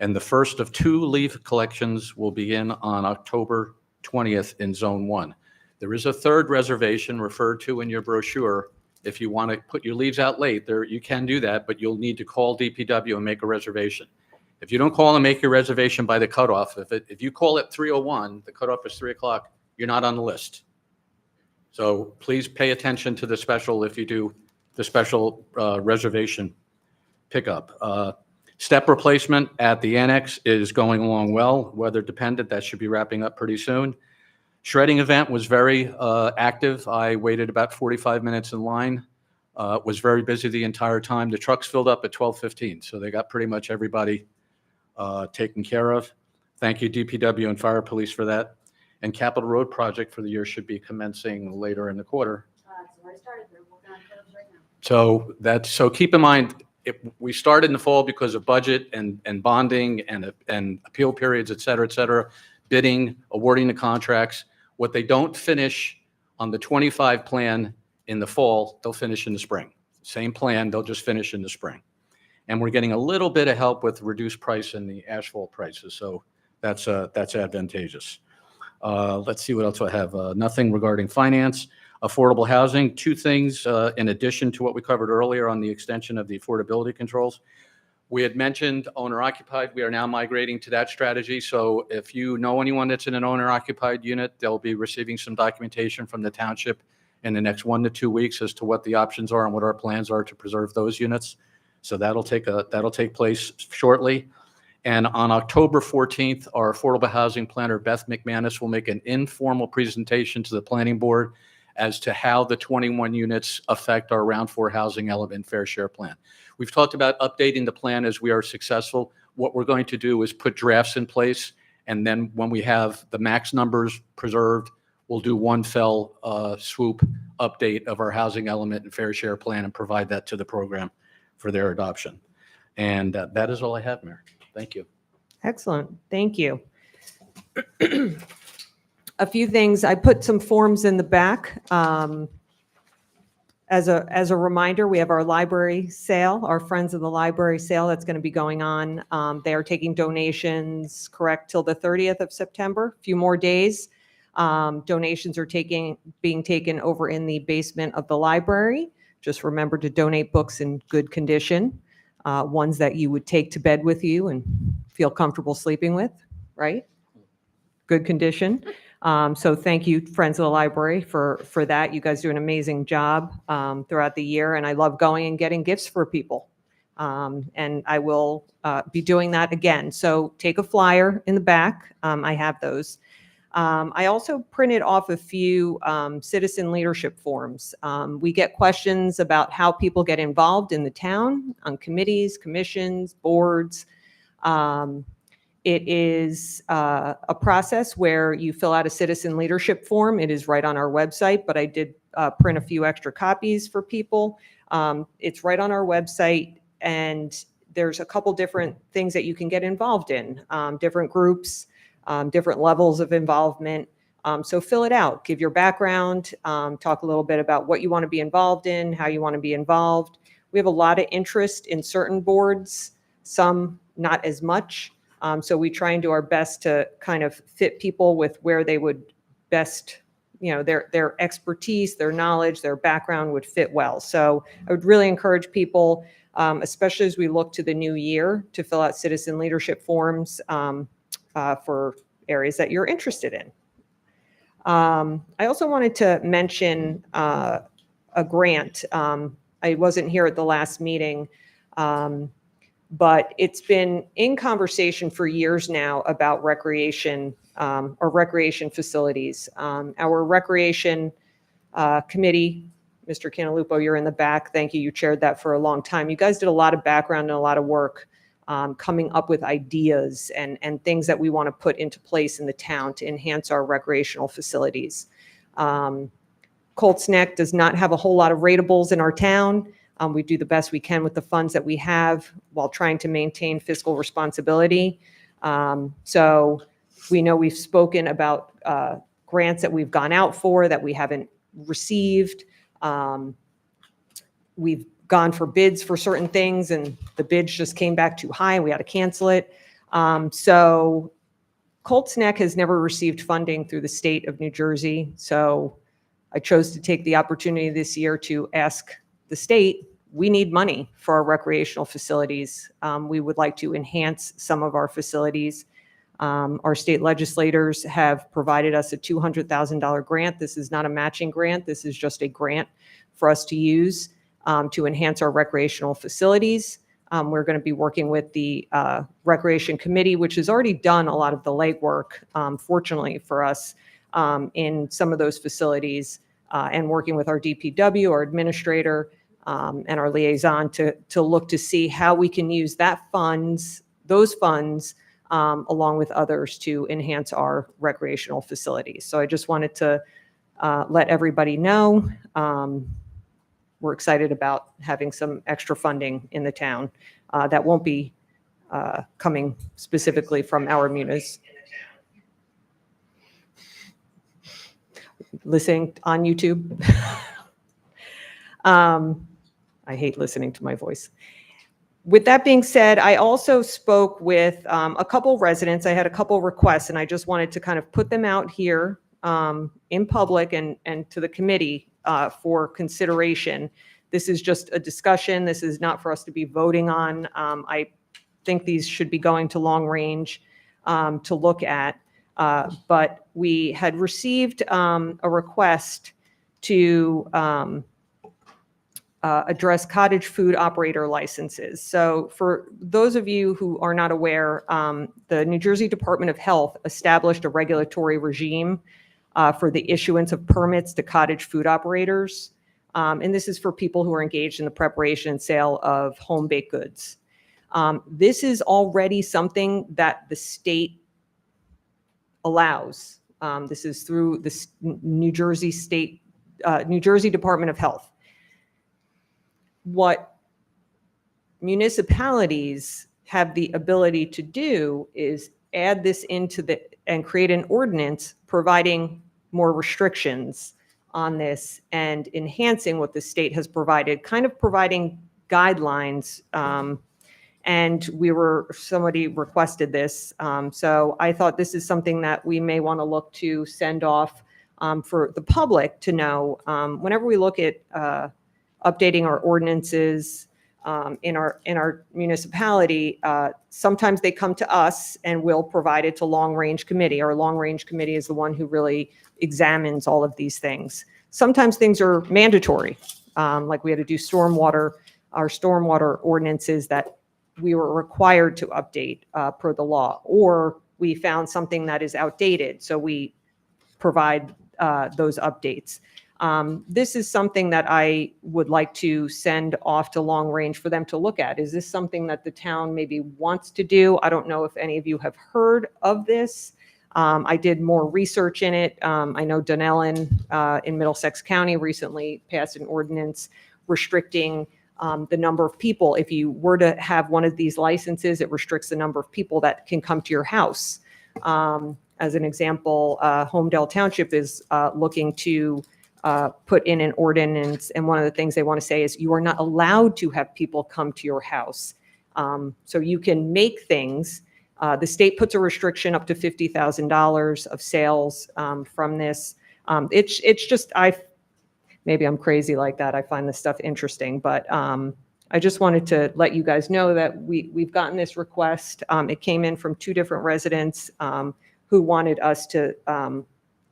And the first of 2 leaf collections will begin on October 20th in Zone 1. There is a third reservation referred to in your brochure. If you want to put your leaves out late, you can do that, but you'll need to call DPW and make a reservation. If you don't call and make your reservation by the cutoff, if you call at 3:01, the cutoff is 3 o'clock, you're not on the list. So please pay attention to the special if you do the special reservation pickup. Step replacement at the annex is going along well, weather dependent. That should be wrapping up pretty soon. Shredding event was very active. I waited about 45 minutes in line. Was very busy the entire time. The trucks filled up at 12:15, so they got pretty much everybody taken care of. Thank you, DPW and Fire Police, for that. And Capital Road project for the year should be commencing later in the quarter. That's where I started. They're working on curbs right now. So keep in mind, we started in the fall because of budget and bonding and appeal periods, et cetera, bidding, awarding the contracts. What they don't finish on the 25 plan in the fall, they'll finish in the spring. Same plan, they'll just finish in the spring. And we're getting a little bit of help with reduced price in the asphalt prices, so that's advantageous. Let's see what else I have. Nothing regarding finance. Affordable housing, 2 things in addition to what we covered earlier on the extension of the affordability controls. We had mentioned owner-occupied. We are now migrating to that strategy. So if you know anyone that's in an owner-occupied unit, they'll be receiving some documentation from the township in the next 1 to 2 weeks as to what the options are and what our plans are to preserve those units. So that'll take place shortly. And on October 14th, our affordable housing planner, Beth McManus, will make an informal presentation to the planning board as to how the 21 units affect our round 4 housing element fair share plan. We've talked about updating the plan as we are successful. What we're going to do is put drafts in place, and then when we have the max numbers preserved, we'll do one fell swoop update of our housing element and fair share plan and provide that to the program for their adoption. And that is all I have, Mayor. Thank you. Excellent. Thank you. A few things. I put some forms in the back. As a reminder, we have our library sale, our Friends of the Library sale that's going to be going on. They are taking donations, correct, till the 30th of September, a few more days. Donations are being taken over in the basement of the library. Just remember to donate books in good condition, ones that you would take to bed with you and feel comfortable sleeping with, right? Good condition. So thank you, Friends of the Library, for that. You guys do an amazing job throughout the year, and I love going and getting gifts for people. And I will be doing that again. So take a flyer in the back. I have those. I also printed off a few citizen leadership forms. We get questions about how people get involved in the town, on committees, commissions, boards. It is a process where you fill out a citizen leadership form. It is right on our website, but I did print a few extra copies for people. It's right on our website, and there's a couple different things that you can get involved in, different groups, different levels of involvement. So fill it out, give your background, talk a little bit about what you want to be involved in, how you want to be involved. We have a lot of interest in certain boards, some not as much. So we try and do our best to kind of fit people with where they would best, their expertise, their knowledge, their background would fit well. So I would really encourage people, especially as we look to the new year, to fill out citizen leadership forms for areas that you're interested in. I also wanted to mention a grant. I wasn't here at the last meeting, but it's been in conversation for years now about recreation or recreation facilities. Our recreation committee, Mr. Cantalupo, you're in the back. Thank you. You chaired that for a long time. You guys did a lot of background and a lot of work coming up with ideas and things that we want to put into place in the town to enhance our recreational facilities. Colts Neck does not have a whole lot of ratables in our town. We do the best we can with the funds that we have while trying to maintain fiscal responsibility. So we know we've spoken about grants that we've gone out for that we haven't received. We've gone for bids for certain things and the bids just came back too high and we had to cancel it. So Colts Neck has never received funding through the state of New Jersey. So I chose to take the opportunity this year to ask the state, we need money for our recreational facilities. We would like to enhance some of our facilities. Our state legislators have provided us a $200,000 grant. This is not a matching grant. This is just a grant for us to use to enhance our recreational facilities. We're going to be working with the Recreation Committee, which has already done a lot of the legwork, fortunately for us, in some of those facilities, and working with our DPW, our administrator, and our liaison to look to see how we can use those funds, along with others to enhance our recreational facilities. So I just wanted to let everybody know. We're excited about having some extra funding in the town that won't be coming specifically from our munis. Listening on YouTube. I hate listening to my voice. With that being said, I also spoke with a couple residents. I had a couple requests, and I just wanted to kind of put them out here in public and to the committee for consideration. This is just a discussion. This is not for us to be voting on. I think these should be going to long range to look at. But we had received a request to address cottage food operator licenses. So for those of you who are not aware, the New Jersey Department of Health established a regulatory regime for the issuance of permits to cottage food operators. And this is for people who are engaged in the preparation and sale of home baked goods. This is already something that the state allows. This is through the New Jersey Department of Health. What municipalities have the ability to do is add this into and create an ordinance providing more restrictions on this and enhancing what the state has provided, kind of providing guidelines. And somebody requested this. So I thought this is something that we may want to look to send off for the public to know. Whenever we look at updating our ordinances in our municipality, sometimes they come to us and we'll provide it to long range committee. Our long range committee is the one who really examines all of these things. Sometimes things are mandatory, like we had to do our stormwater ordinances that we were required to update per the law, or we found something that is outdated. So we provide those updates. This is something that I would like to send off to long range for them to look at. Is this something that the town maybe wants to do? I don't know if any of you have heard of this. I did more research in it. I know Dunellen in Middlesex County recently passed an ordinance restricting the number of people. If you were to have one of these licenses, it restricts the number of people that can come to your house. As an example, Homedale Township is looking to put in an ordinance, and one of the things they want to say is you are not allowed to have people come to your house. So you can make things. The state puts a restriction up to $50,000 of sales from this. It's just, maybe I'm crazy like that. I find this stuff interesting, but I just wanted to let you guys know that we've gotten this request. It came in from 2 different residents who wanted us to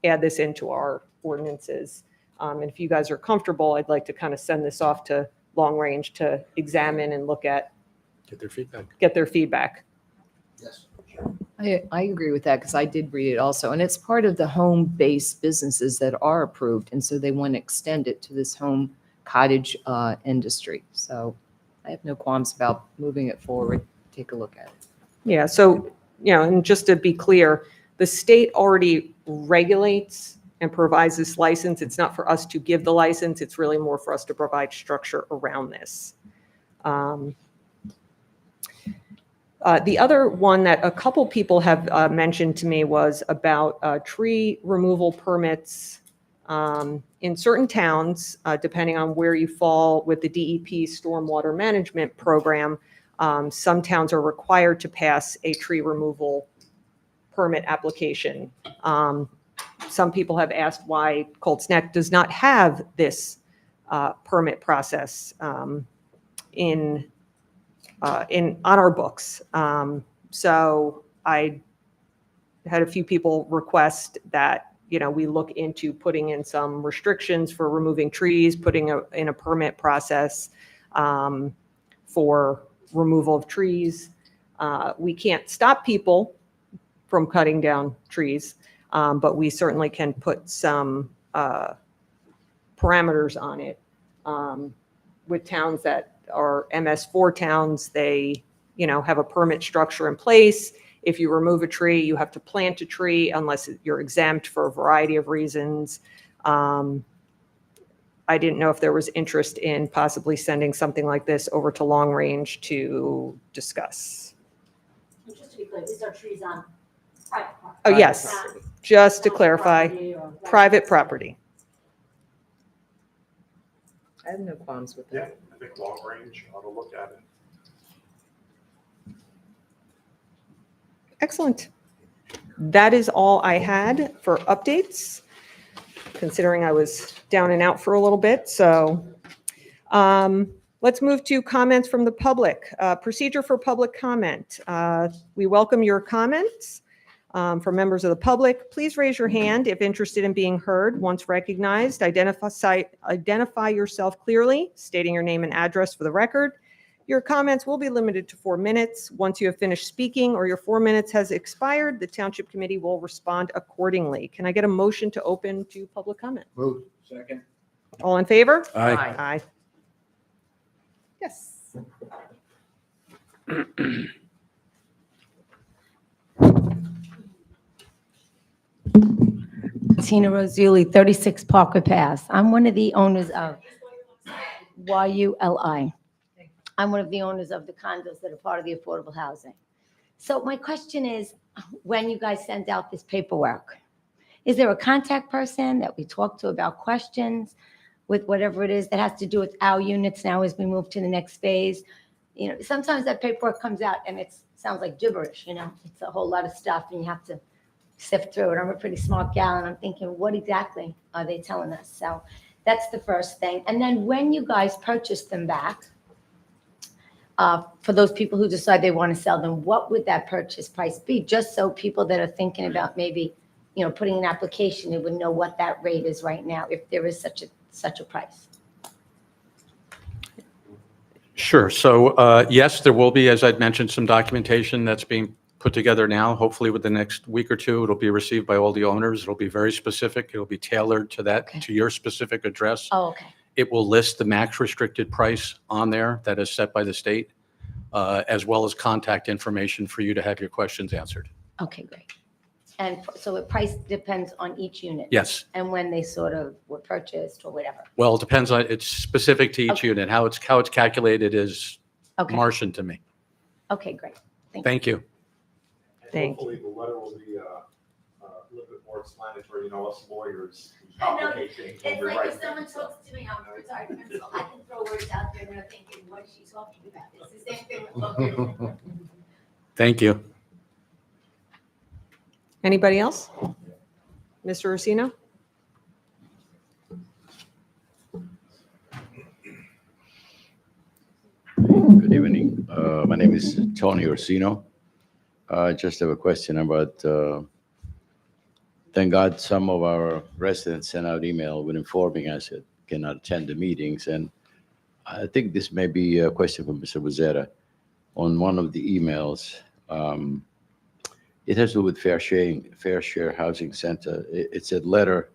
add this into our ordinances. And if you guys are comfortable, I'd like to kind of send this off to long range to examine and look at, Get their feedback. get their feedback. Yes. I agree with that because I did read it also. And it's part of the home-based businesses that are approved. And so they want to extend it to this home cottage industry. So I have no qualms about moving it forward. Take a look at it. Yeah, so, and just to be clear, the state already regulates and provides this license. It's not for us to give the license. It's really more for us to provide structure around this. The other one that a couple people have mentioned to me was about tree removal permits in certain towns, depending on where you fall with the DEP stormwater management program. Some towns are required to pass a tree removal permit application. Some people have asked why Colts Neck does not have this permit process on our books. So I had a few people request that, we look into putting in some restrictions for removing trees, putting in a permit process for removal of trees. We can't stop people from cutting down trees, but we certainly can put some parameters on it. With towns that are MS4 towns, they, have a permit structure in place. If you remove a tree, you have to plant a tree unless you're exempt for a variety of reasons. I didn't know if there was interest in possibly sending something like this over to long range to discuss. And just to be clear, these are trees on private property. Oh, yes, Not just to township clarify, property or- private property. I have no qualms with Yeah, that. I think long range ought to look at it. Excellent. That is all I had for updates, considering I was down and out for a little bit. So let's move to comments from the public. Procedure for public comment. We welcome your comments from members of the public. Please raise your hand if interested in being heard. Once recognized, identify yourself clearly, stating your name and address for the record. Your comments will be limited to 4 minutes. Once you have finished speaking or your 4 minutes has expired, the Township Committee will respond accordingly. Can I get a motion to open to public comment? Move. Second. All in favor? Aye. Aye. Yes. Tina Rosuli, 36 Parker Pass. I'm one of the owners of YULI. I'm one of the owners of the condos that are part of the affordable housing. So my question is, when you guys send out this paperwork, is there a contact person that we talk to about questions with whatever it is that has to do with our units now as we move to the next phase? Sometimes that paperwork comes out and it sounds like gibberish, it's a whole lot of stuff and you have to sift through it. I'm a pretty smart gal and I'm thinking, what exactly are they telling us? So that's the first thing. And then when you guys purchase them back, for those people who decide they want to sell them, what would that purchase price be? Just so people that are thinking about maybe, putting an application, they would know what that rate is right now, if there is such a price. Sure. So yes, there will be, as I'd mentioned, some documentation that's being put together now. Hopefully within the next week or two, it'll be received by all the owners. It'll be very specific. It'll be tailored to that, Okay. to your specific address. Oh, okay. It will list the max restricted price on there that is set by the state, as well as contact information for you to have your questions answered. Okay, great. And so the price depends on each unit? Yes. And when they sort of were purchased or whatever? Well, it depends on, it's specific to each Okay. unit. How it's calculated is Okay, Martian to me. okay, great. Thank you. And Thank hopefully the letter will be a little bit more explanatory. You know, us lawyers I know. complicate things. when It's we like write if someone things. talks to me, I'm a retired principal, I can throw words out there and they're thinking, what is she talking about? It's the same thing with lawyers. Thank you. Anybody else? Mr. Orsino? Good evening. My name is Tony Orsino. I just have a question about, thank God some of our residents sent out email with informing us that cannot attend the meetings. And I think this may be a question for Mr. Bezetta. On one of the emails, it has to do with Fair Share Housing Center. It's a letter,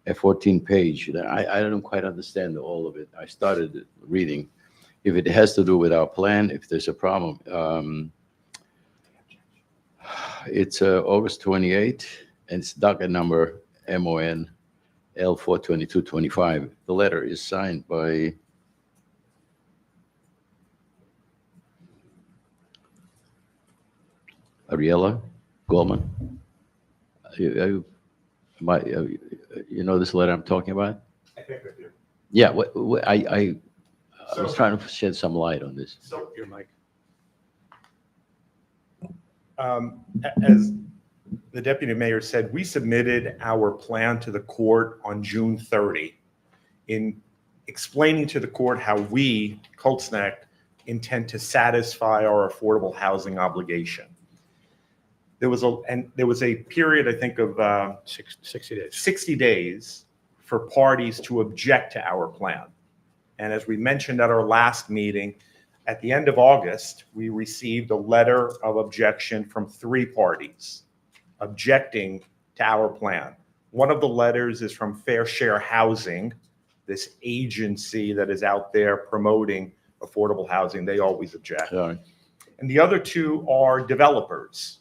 a 14-page. I don't quite understand all of it. I started reading. If it has to do with our plan, if there's a problem. It's August 28, and it's docket number MON L42225. The letter is signed by Ariella Goldman. You know this letter I'm talking about? I think I do. Yeah, I was trying to shed some light on this. So, Your mic. as the deputy mayor said, we submitted our plan to the court on June 30 in explaining to the court how we, Coltsneck, intend to satisfy our affordable housing obligation. There was a period, I think, of 60 days. 60 days for parties to object to our plan. And as we mentioned at our last meeting, at the end of August, we received a letter of objection from 3 parties objecting to our plan. One of the letters is from Fair Share Housing, this agency that is out there promoting affordable housing. They always object. Sorry. And the other 2 are developers.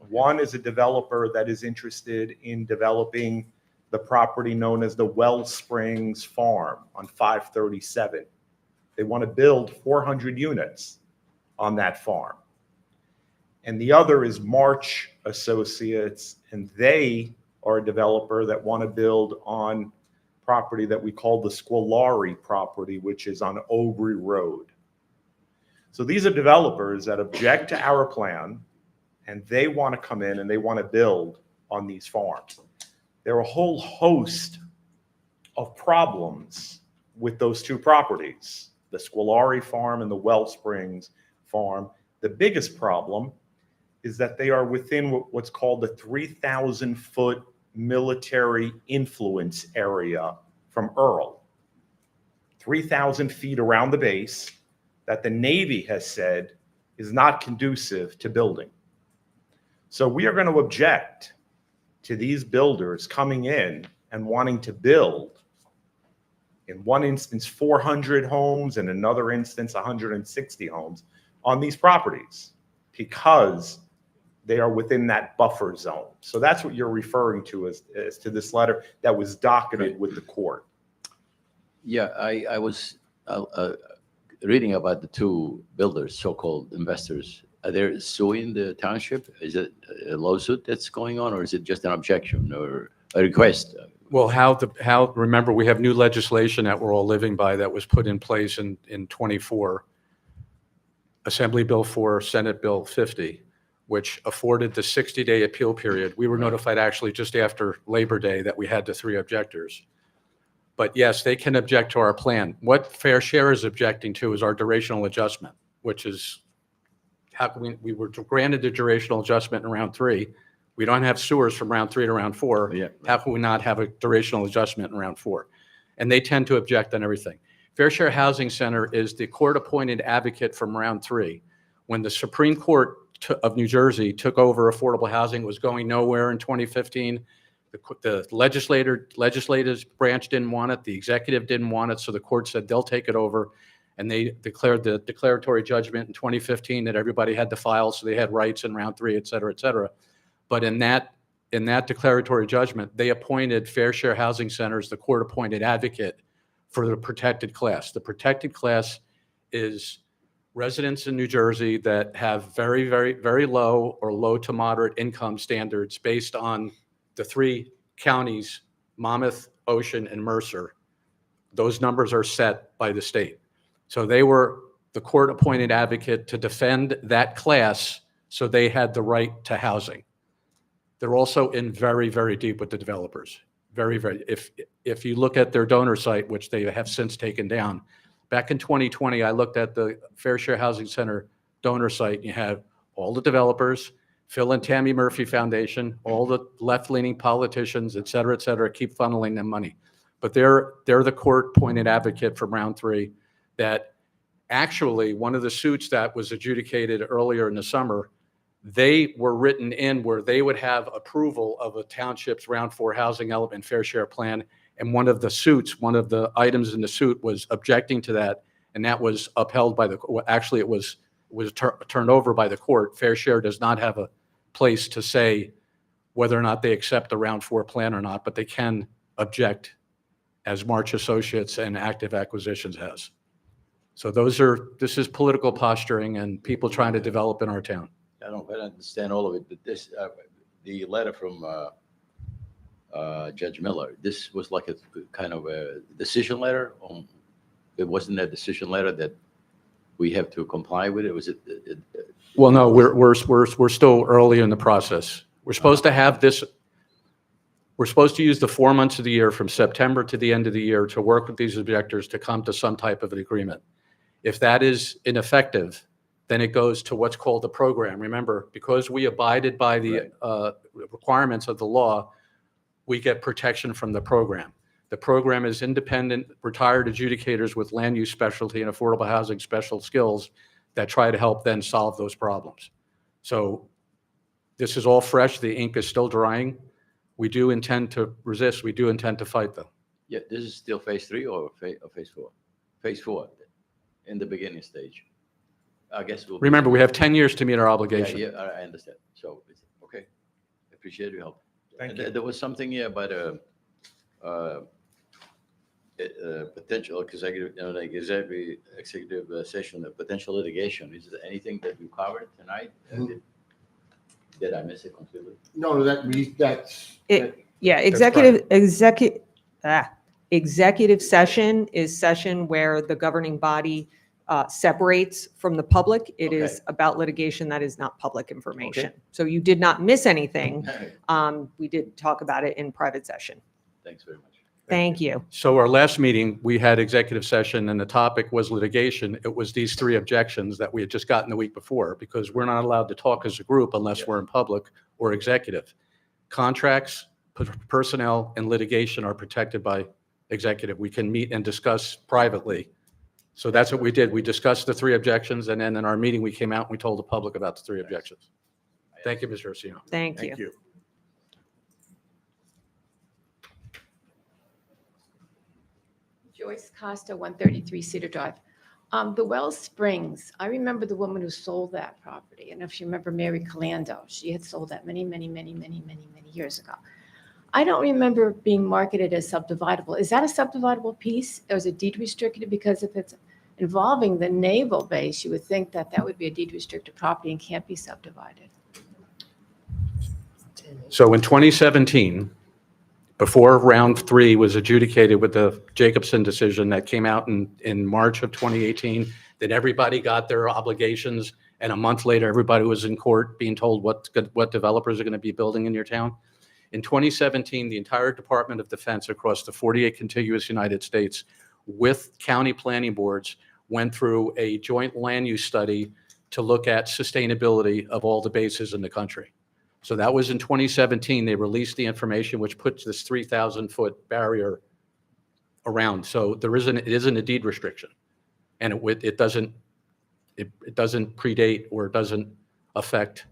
One is a developer that is interested in developing the property known as the Wellsprings Farm on 537. They want to build 400 units on that farm. And the other is March Associates, and they are a developer that want to build on property that we call the Squilari property, which is on Obrey Road. So these are developers that object to our plan, and they want to come in and they want to build on these farms. There are a whole host of problems with those 2 properties, the Squilari Farm and the Wellsprings Farm. The biggest problem is that they are within what's called the 3,000-foot military influence area from Earl. 3,000 feet around the base that the Navy has said is not conducive to building. So we are going to object to these builders coming in and wanting to build, in one instance, 400 homes, and another instance, 160 homes on these properties because they are within that buffer zone. So that's what you're referring to as to this letter that was docketed with the court. Yeah, I was reading about the 2 builders, so-called investors. Are they suing the township? Is it a lawsuit that's going on, or is it just an objection or a request? Well, remember, we have new legislation that we're all living by that was put in place in 24. Assembly Bill 4, Senate Bill 50, which afforded the 60-day appeal period. We were notified actually just after Labor Day that we had the 3 objectors. But yes, they can object to our plan. What Fair Share is objecting to is our durational adjustment, which is how can we were granted the durational adjustment in round 3. We don't have sewers from round 3 to round 4. Yeah. How can we not have a durational adjustment in round 4? And they tend to object on everything. Fair Share Housing Center is the court-appointed advocate from round 3. When the Supreme Court of New Jersey took over affordable housing. It was going nowhere in 2015. The legislative branch didn't want it. The executive didn't want it. So the court said they'll take it over. And they declared the declaratory judgment in 2015 that everybody had to file, so they had rights in round 3, et cetera, et cetera. But in that declaratory judgment, they appointed Fair Share Housing Centers, the court-appointed advocate for the protected class. The protected class is residents in New Jersey that have very, very, very low or low to moderate income standards based on the 3 counties, Monmouth, Ocean, and Mercer. Those numbers are set by the state. So they were the court-appointed advocate to defend that class, so they had the right to housing. They're also in very, very deep with the developers. Very, very. If you look at their donor site, which they have since taken down, back in 2020, I looked at the Fair Share Housing Center donor site. You have all the developers, Phil and Tammy Murphy Foundation, all the left-leaning politicians, et cetera, keep funneling them money. But they're the court-appointed advocate from round 3. That actually one of the suits that was adjudicated earlier in the summer, they were written in where they would have approval of a township's round 4 housing element fair share plan. And one of the items in the suit was objecting to that. And that was upheld by actually it was turned over by the court. Fair share does not have a place to say whether or not they accept the round 4 plan or not, but they can object, as March Associates and Active Acquisitions has. So this is political posturing and people trying to develop in our town. I don't quite understand all of it, but this, the letter from Judge Miller, this was like a kind of a decision letter. It wasn't a decision letter that we have to comply with. It was. Well, no, we're still early in the process. We're supposed to have this. We're supposed to use the 4 months of the year from September to the end of the year to work with these objectors to come to some type of an agreement. If that is ineffective, then it goes to what's called the program. Remember, because we abided by the requirements of the law, we get protection from the program. The program is independent, retired adjudicators with land use specialty and affordable housing special skills that try to help then solve those problems. So this is all fresh. The ink is still drying. We do intend to resist. We do intend to fight, though. Yeah, this is still phase 3 or phase 4? Phase 4, in the beginning stage. I guess we'll. Remember, we have 10 years to meet our obligation. Yeah, I understand. So, okay, appreciate your help. Thank And you. there was something here about a potential executive, executive session, a potential litigation. Is there anything that we covered tonight? Did I miss it completely? No, that's. Yeah, executive session is session where the governing body separates from the public. It is about litigation that is not public information. Okay. So you did not miss anything. We did talk about it in private session. Thanks very much. Thank you. So our last meeting, we had executive session and the topic was litigation. It was these 3 objections that we had just gotten the week before because we're not allowed to talk as a group unless we're in public or executive. Contracts, personnel, and litigation are protected by executive. We can meet and discuss privately. So that's what we did. We discussed the 3 objections, and then in our meeting, we came out and we told the public about the 3 objections. Thank you, Mr. Orsino. Thank you. Thank you. Joyce Costa, 133 Cedar Drive. The Wells Springs, I remember the woman who sold that property. And if you remember Mary Calando, she had sold that many years ago. I don't remember it being marketed as subdividable. Is that a subdividable piece? Or is it deed restricted? Because if it's involving the naval base, you would think that that would be a deed restricted property and can't be subdivided. So in 2017, before round 3 was adjudicated with the Jacobson decision that came out in March of 2018, that everybody got their obligations, and a month later, everybody was in court being told what developers are going to be building in your town. In 2017, the entire Department of Defense across the 48 contiguous United States with county planning boards went through a joint land use study to look at sustainability of all the bases in the country. So that was in 2017. They released the information which puts this 3,000-foot barrier around. So it isn't a deed restriction, and it doesn't predate or it doesn't affect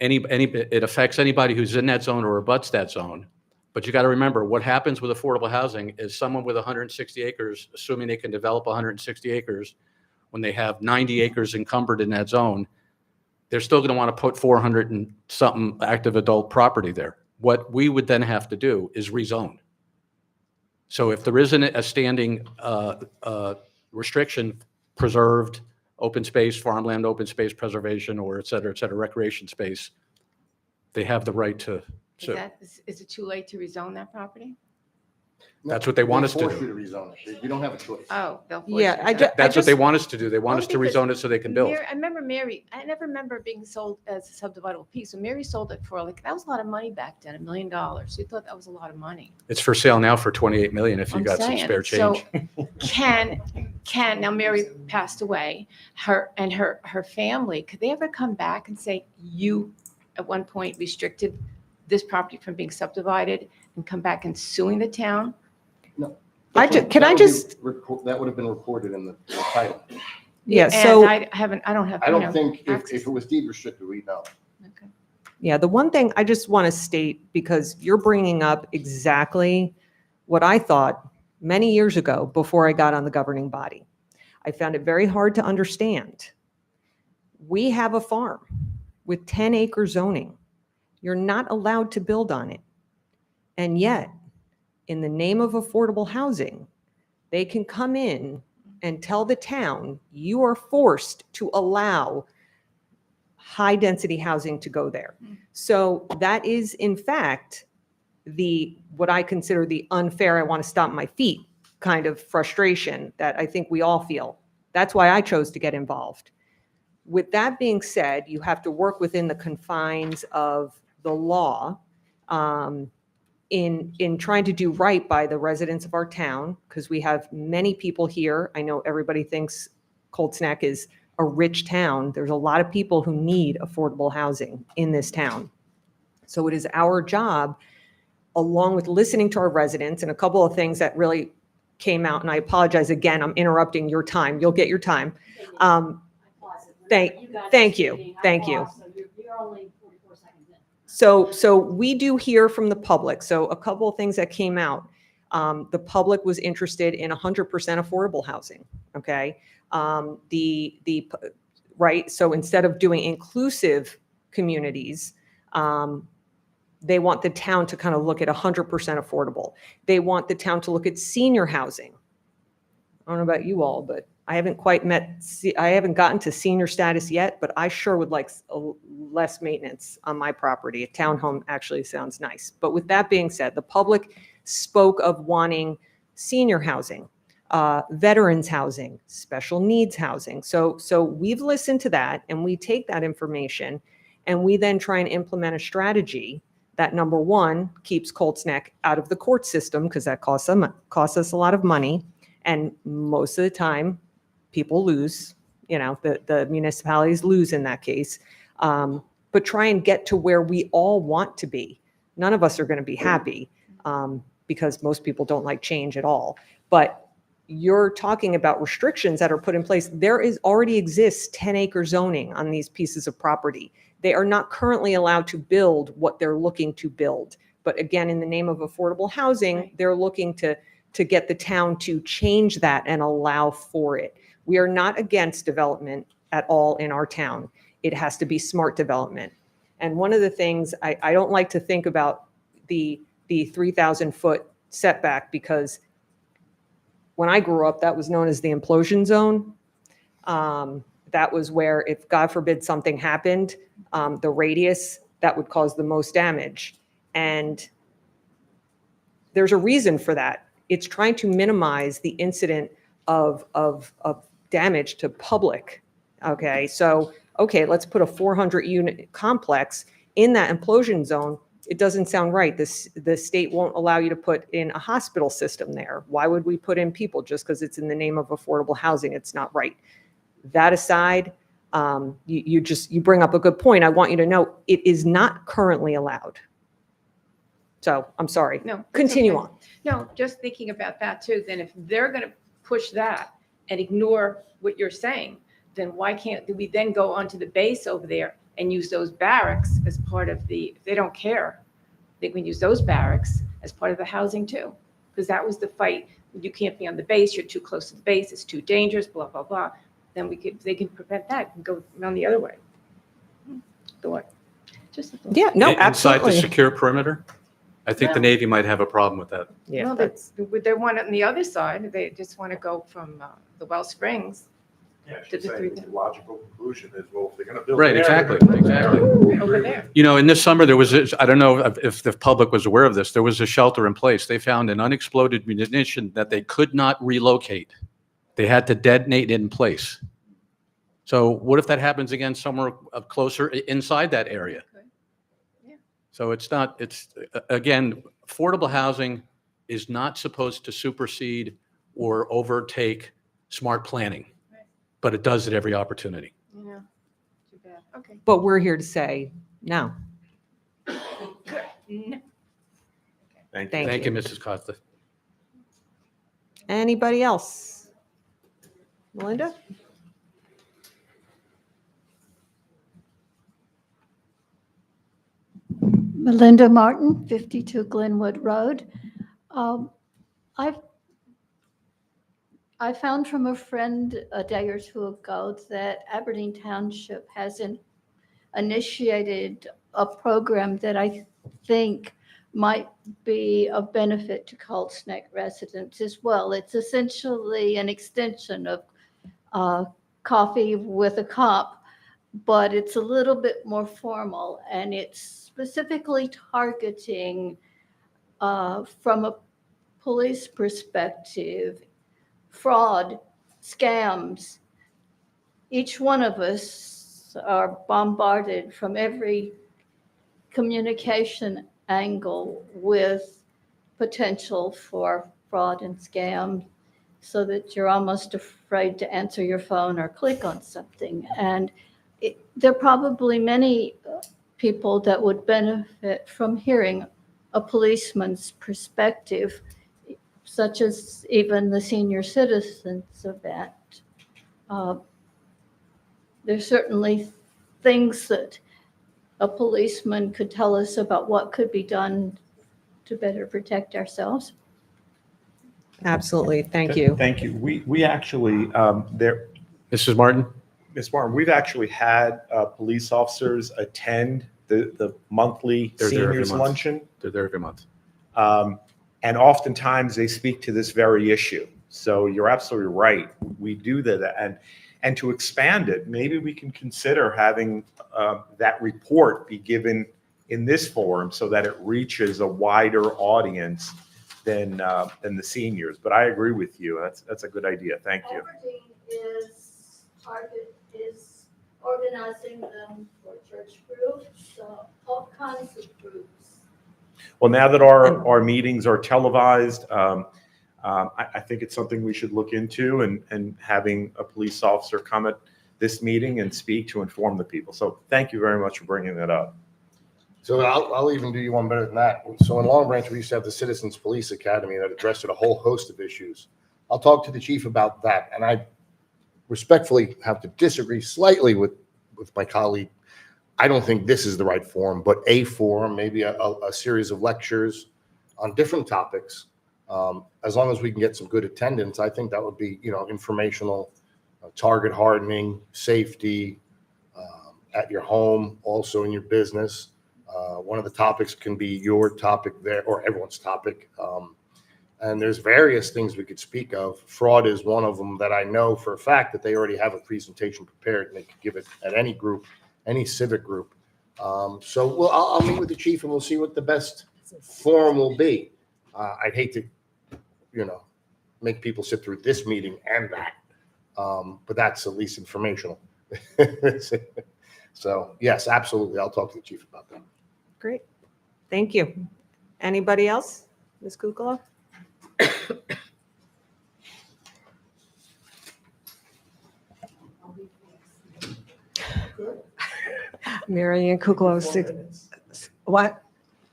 it affects anybody who's in that zone or abuts that zone. But you got to remember, what happens with affordable housing is someone with 160 acres, assuming they can develop 160 acres, when they have 90 acres encumbered in that zone, they're still going to want to put 400 and something active adult property there. What we would then have to do is rezone. So if there isn't a standing restriction, preserved open space, farmland, open space preservation, or et cetera, recreation space, they have the right to. Is it too late to rezone that property? That's what they want us to They'll force do. you to rezone it. You don't have a choice. Oh, they'll force Yeah, you I to. ju- That's what they just- want us to do. They want us to because rezone it so they can build. I remember Mary, I never remember being sold as a subdividable piece. So Mary sold it for that was a lot of money back then, $1 million. You thought that was a lot of money. It's for sale now for 28 million if you I'm got some saying, spare so change. now Mary passed away, her family, could they ever come back and say, you at one point restricted this property from being subdivided and come back and suing the town? That would have been recorded in the title. Yeah, And so, I don't have. I you don't know, think if access. it was deed restricted, we'd know. Okay. yeah, the one thing I just want to state, because you're bringing up exactly what I thought many years ago before I got on the governing body. I found it very hard to understand. We have a farm with 10-acre zoning. You're not allowed to build on it. And yet, in the name of affordable housing, they can come in and tell the town, you are forced to allow high-density housing to go there. So that is, in fact, what I consider the unfair, I want to stomp my feet kind of frustration that I think we all feel. That's why I chose to get involved. With that being said, you have to work within the confines of the law in trying to do right by the residents of our town, because we have many people here. I know everybody thinks Cold Snack is a rich town. There's a lot of people who need affordable housing in this town. So it is our job, along with listening to our residents, and a couple of things that really came out, and I apologize again, I'm interrupting your time. You'll get your time. Thank you. You're only 44 seconds in. So we do hear from the public. So a couple of things that came out. The public was interested in 100% affordable housing. Okay. Right. So instead of doing inclusive communities, they want the town to kind of look at 100% affordable. They want the town to look at senior housing. I don't know about you all, but I haven't gotten to senior status yet, but I sure would like less maintenance on my property. A townhome actually sounds nice. But with that being said, the public spoke of wanting senior housing, veterans housing, special needs housing. So we've listened to that, and we take that information and we then try and implement a strategy that, number one, keeps Cold Snack out of the court system, because that costs us a lot of money. And most of the time, people lose, the municipalities lose in that case. But try and get to where we all want to be. None of us are going to be happy because most people don't like change at all. But you're talking about restrictions that are put in place. There already exists 10-acre zoning on these pieces of property. They are not currently allowed to build what they're looking to build. But again, in the name of affordable housing, they're looking to get the town to change that and allow for it. We are not against development at all in our town. It has to be smart development. And one of the things I don't like to think about the 3,000-foot setback, because when I grew up, that was known as the implosion zone. That was where, if God forbid something happened, the radius that would cause the most damage. And there's a reason for that. It's trying to minimize the incident of damage to public. Okay, so, let's put a 400-unit complex in that implosion zone. It doesn't sound right. The state won't allow you to put in a hospital system there. Why would we put in people just because it's in the name of affordable housing? It's not right. That aside, you bring up a good point. I want you to know it is not currently allowed. So I'm sorry. No. that's Continue okay. on. No, just thinking about that too, then if they're going to push that and ignore what you're saying, then why can't we then go onto the base over there and use those barracks as part of the, if they don't care, they can use those barracks as part of the housing too. Because that was the fight. You can't be on the base, you're too close to the base, it's too dangerous, blah, blah, blah. Then they can prevent that and go around the other way. Thought. Just a thought. Yeah, no, Inside the absolutely. secure perimeter, I think the Yeah. Navy might have a problem with that. Yeah, No, they want it on the other side. They just want to go from the Well Springs. Yeah, To she's the saying three- the logical conclusion is, well, if they're gonna build. Right, there, exactly, they're gonna build exactly. Over there. You know, in this summer, there was, I don't know if the public was aware of this, there was a shelter in place. They found an unexploded munition that they could not relocate. They had to detonate it in place. So what if that happens again somewhere closer inside that area? Yeah. So it's not, again, affordable housing is not supposed to supersede or overtake smart planning, Right. but it does at every opportunity. Yeah. Too bad. Okay. but we're here to say no. Good. No. Thank you. Thank Thank you. you, Mrs. Costa. Anybody else? Melinda? Melinda Martin, 52 Glenwood Road. I found from a friend a day or two ago that Aberdeen Township has initiated a program that I think might be of benefit to Cold Snake residents as well. It's essentially an extension of Coffee with a Cop, but it's a little bit more formal, and it's specifically targeting, from a police perspective, fraud, scams. Each one of us are bombarded from every communication angle with potential for fraud and scam, so that you're almost afraid to answer your phone or click on something. And there are probably many people that would benefit from hearing a policeman's perspective, such as even the senior citizens of that. There's certainly things that a policeman could tell us about what could be done to better protect ourselves. Absolutely, thank you. Thank you. We actually, Mrs. Martin? Ms. Martin, we've actually had police officers attend the monthly They're there every seniors month. luncheon. They're there every month. And oftentimes they speak to this very issue. So you're absolutely right. We do that. And to expand it, maybe we can consider having that report be given in this forum so that it reaches a wider audience than the seniors. But I agree with you. That's a good idea. Thank you. Aberdeen is organizing them for church groups, all kinds of groups. Well, now that our meetings are televised, I think it's something we should look into, and having a police officer come at this meeting and speak to inform the people. So thank you very much for bringing that up. So I'll even do you one better than that. So in Long Branch, we used to have the Citizens Police Academy that addressed a whole host of issues. I'll talk to the chief about that. And I respectfully have to disagree slightly with my colleague. I don't think this is the right forum, but a forum, maybe a series of lectures on different topics. As long as we can get some good attendance, I think that would be, informational, target hardening, safety, at your home, also in your business. One of the topics can be your topic there, or everyone's topic. And there's various things we could speak of. Fraud is one of them that I know for a fact that they already have a presentation prepared, and they could give it at any group, any civic group. So I'll meet with the chief and we'll see what the best forum will be. I'd hate to, make people sit through this meeting and that, but that's at least informational. So yes, absolutely. I'll talk to the chief about that. Great, thank you. Anybody else? Ms. Kukala? Marion Kukalo, what?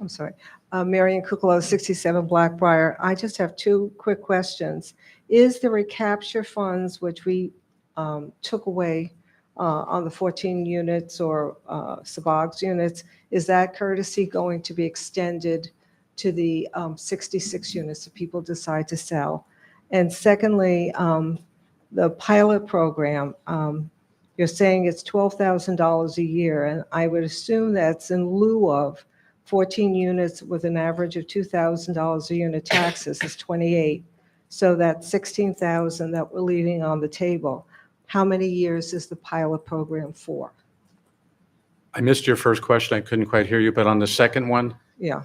I'm sorry. Marion Kukalo, 67 Blackbriar. I just have two quick questions. Is the recapture funds, which we took away on the 14 units or Sabag's units, is that courtesy going to be extended to the 66 units if people decide to sell? And secondly, the pilot program, you're saying it's $12,000 a year, and I would assume that's in lieu of 14 units with an average of $2,000 a unit taxes is 28. So that's 16,000 that we're leaving on the table. How many years is the pilot program for? I missed your first question. I couldn't quite hear you, but on the second one, Yeah,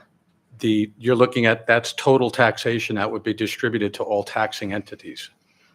you're looking at, that's total taxation that would be distributed to all taxing entities.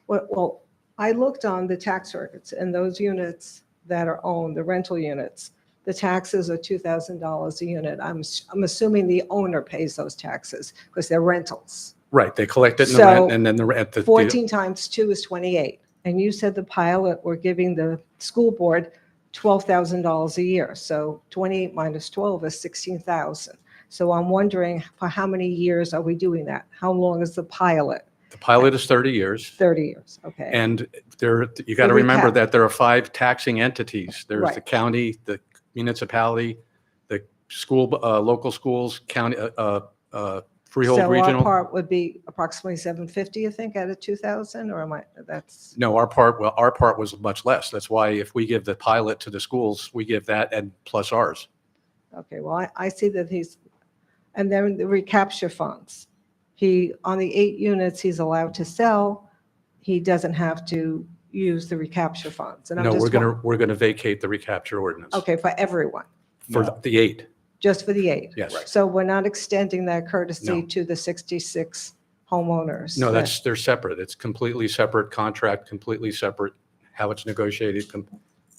well, I looked on the tax records, and those units that are owned, the rental units, the taxes are $2,000 a unit. I'm assuming the owner pays those taxes because they're rentals. Right, they collect it in the So, rent, and then the rent. 14 times 2 is 28. And you said the pilot, we're giving the school board $12,000 a year. So 28 minus 12 is 16,000. So I'm wondering, for how many years are we doing that? How long is the pilot? The pilot is 30 years. 30 years, okay. And you got to remember recap. that there are 5 taxing entities. There's the Right. county, the municipality, the school, local schools, county, freehold So our regional. part would be approximately 750, you think, out of 2,000, or am I, that's, No, our part was much less. That's why if we give the pilot to the schools, we give that and plus ours. okay, well, I see that he's, and then the recapture funds. On the 8 units he's allowed to sell, he doesn't have to use the recapture funds. And I'm No, just we're gonna vacate the recapture ordinance. Okay, for everyone, For No. the 8, just for the 8? yes. So we're not extending that courtesy No. to the 66 homeowners? No, they're separate. It's completely separate contract, completely separate how it's negotiated.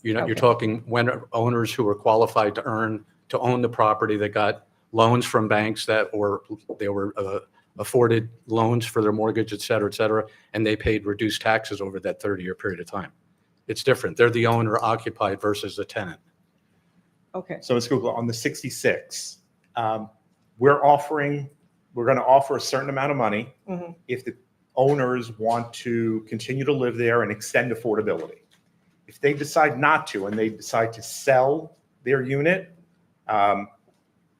You're Okay. talking when owners who are qualified to own the property that got loans from banks they were afforded loans for their mortgage, et cetera, and they paid reduced taxes over that 30-year period of time. It's different. They're the owner occupied versus the tenant. Okay, So Ms. Kukla, on the 66, we're going to offer a certain amount of money Mhm. if the owners want to continue to live there and extend affordability. If they decide not to and they decide to sell their unit,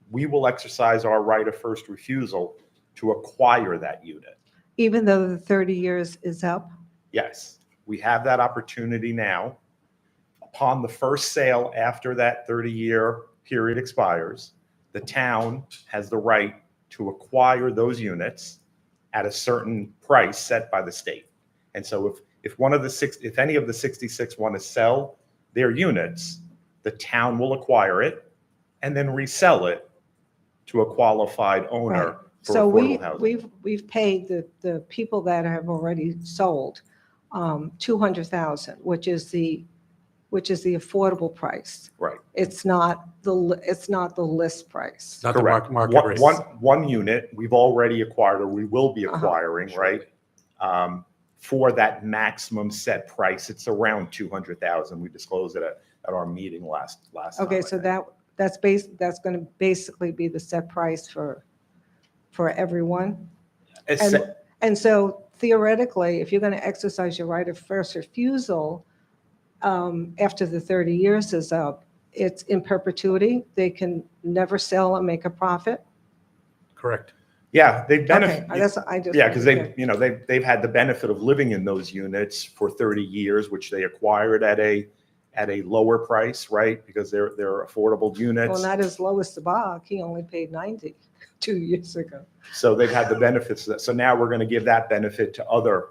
we will exercise our right of first refusal to acquire that unit. even though the 30 years is up? Yes, we have that opportunity now. Upon the first sale after that 30-year period expires, the town has the right to acquire those units at a certain price set by the state. And so if any of the 66 want to sell their units, the town will acquire it and then resell it to a qualified owner for So affordable housing. we've paid the people that have already sold $200,000, which is the affordable price. Right. It's not the list price. Not the Correct. market rate. One unit we've already acquired, or we will be acquiring, right? For that maximum set price, it's around 200,000. We disclosed it at our meeting last Okay, time, I so think. that's going to basically be the set price for everyone? It's set- And so theoretically, if you're going to exercise your right of first refusal after the 30 years is up, it's in perpetuity. They can never sell and make a profit? Correct. Yeah, they've Okay, benefited. I just. Yeah, because they've had the benefit of living in those units for 30 years, which they acquired at a lower price, right? Because they're affordable Well, units. not as low as the Bog. He only paid 90 2 years ago. So they've had the benefits of that. So now we're going to give that benefit to other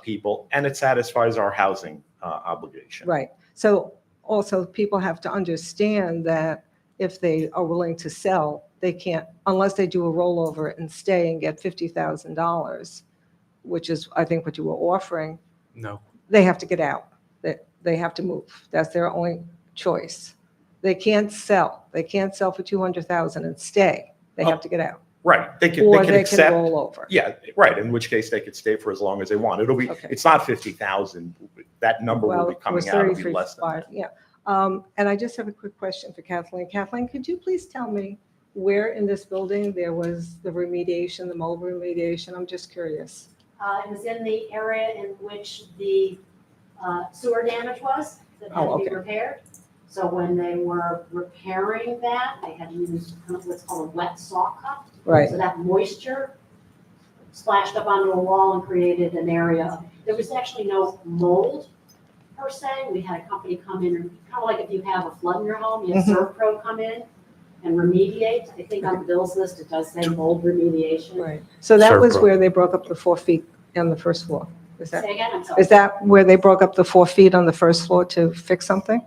people, and it satisfies our housing obligation. Right. So also people have to understand that if they are willing to sell, they can't, unless they do a rollover and stay and get $50,000, which is, I think, what you were offering, No. they have to get out. They have to move. That's their only choice. They can't sell. They can't sell for $200,000 and stay. They have to get out. Right. They Or can they accept. can roll over. Yeah, right. In which case they could stay for as long as they want. Okay. It's not 50,000. That number will Well, be it was coming out. It'll be 33, less than that. yeah. And I just have a quick question for Kathleen. Kathleen, could you please tell me where in this building there was the remediation, the mold remediation? I'm just curious. It was in the area in which the sewer damage was that had Oh, to be okay. repaired. So when they were repairing that, they had to use kind of what's called a wet saw cup. Right. So that moisture splashed up onto a wall and created an area. There was actually no mold per se. We had a company come in, and kind of like if you have a flood in your home, you have Mhm. Servpro come in and remediate. I think on the bills list, it does say mold remediation. Right. So that was Servpro. where they broke up the 4 feet on the first floor. Is that, Say again, I'm sorry. is that where they broke up the 4 feet on the first floor to fix something?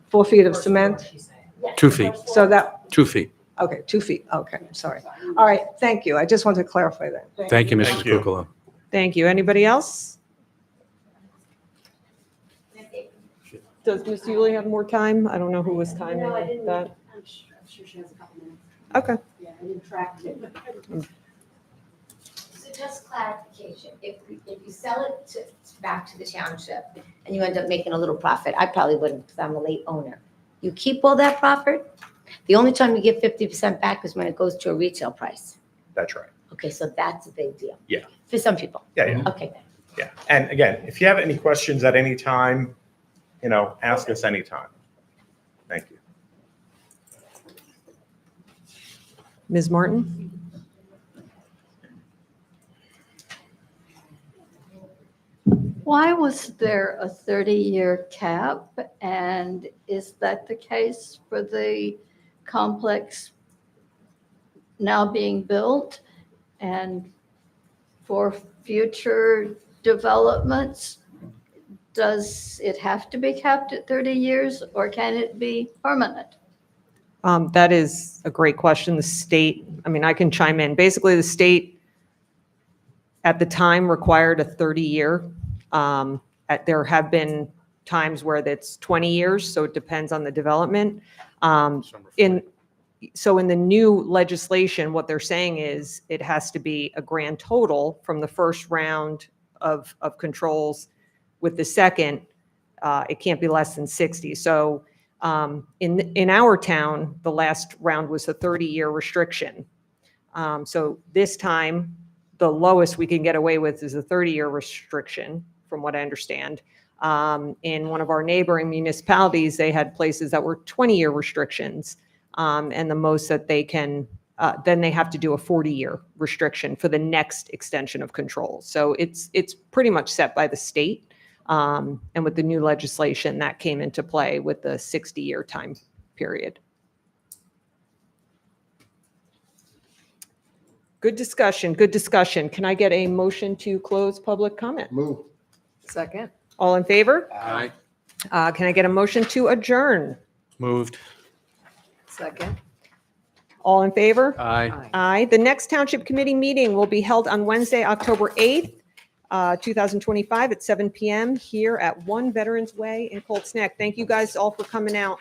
4 feet of cement? Yes, 2 the feet. first So floor. that, 2 feet. okay, 2 feet, okay, sorry. All right, thank you. I just wanted to clarify that. Thank you, Mrs. Thank you. Kukula. Thank you. Anybody else? Does Ms. Yuli have more time? I don't know who was timing No, I didn't. that. I'm sure she has a couple minutes. Okay. Yeah, I didn't track it. So just clarification, if you sell it back to the township and you end up making a little profit, I probably wouldn't because I'm a late owner. You keep all that profit? The only time you get 50% back is when it goes to a retail price. That's right. Okay, so that's a big deal. Yeah. For some people. Yeah. Okay. Yeah. And again, if you have any questions at any time, ask us anytime. Thank you. Ms. Martin? Why was there a 30-year cap? And is that the case for the complex now being built? And for future developments, does it have to be capped at 30 years or can it be permanent? That is a great question. The state, I mean, I can chime in. Basically, the state at the time required a 30-year. There have been times where that's 20 years, so it depends on the development. So in the new legislation, what they're saying is it has to be a grand total from the first round of controls with the second, it can't be less than 60. So in our town, the last round was a 30-year restriction. So this time, the lowest we can get away with is a 30-year restriction, from what I understand. In one of our neighboring municipalities, they had places that were 20-year restrictions. And the most that they can, then they have to do a 40-year restriction for the next extension of control. So it's pretty much set by the state. And with the new legislation, that came into play with the 60-year time period. Good discussion, good discussion. Can I get a motion to close public comment? Move. Second. All in favor? Aye. Can I get a motion to adjourn? Moved. Second. All in favor? Aye. Aye. The next Township Committee meeting will be held on Wednesday, October 8th, 2025 at 7 p.m. here at 1 Veterans Way in Colts Neck. Thank you guys all for coming out.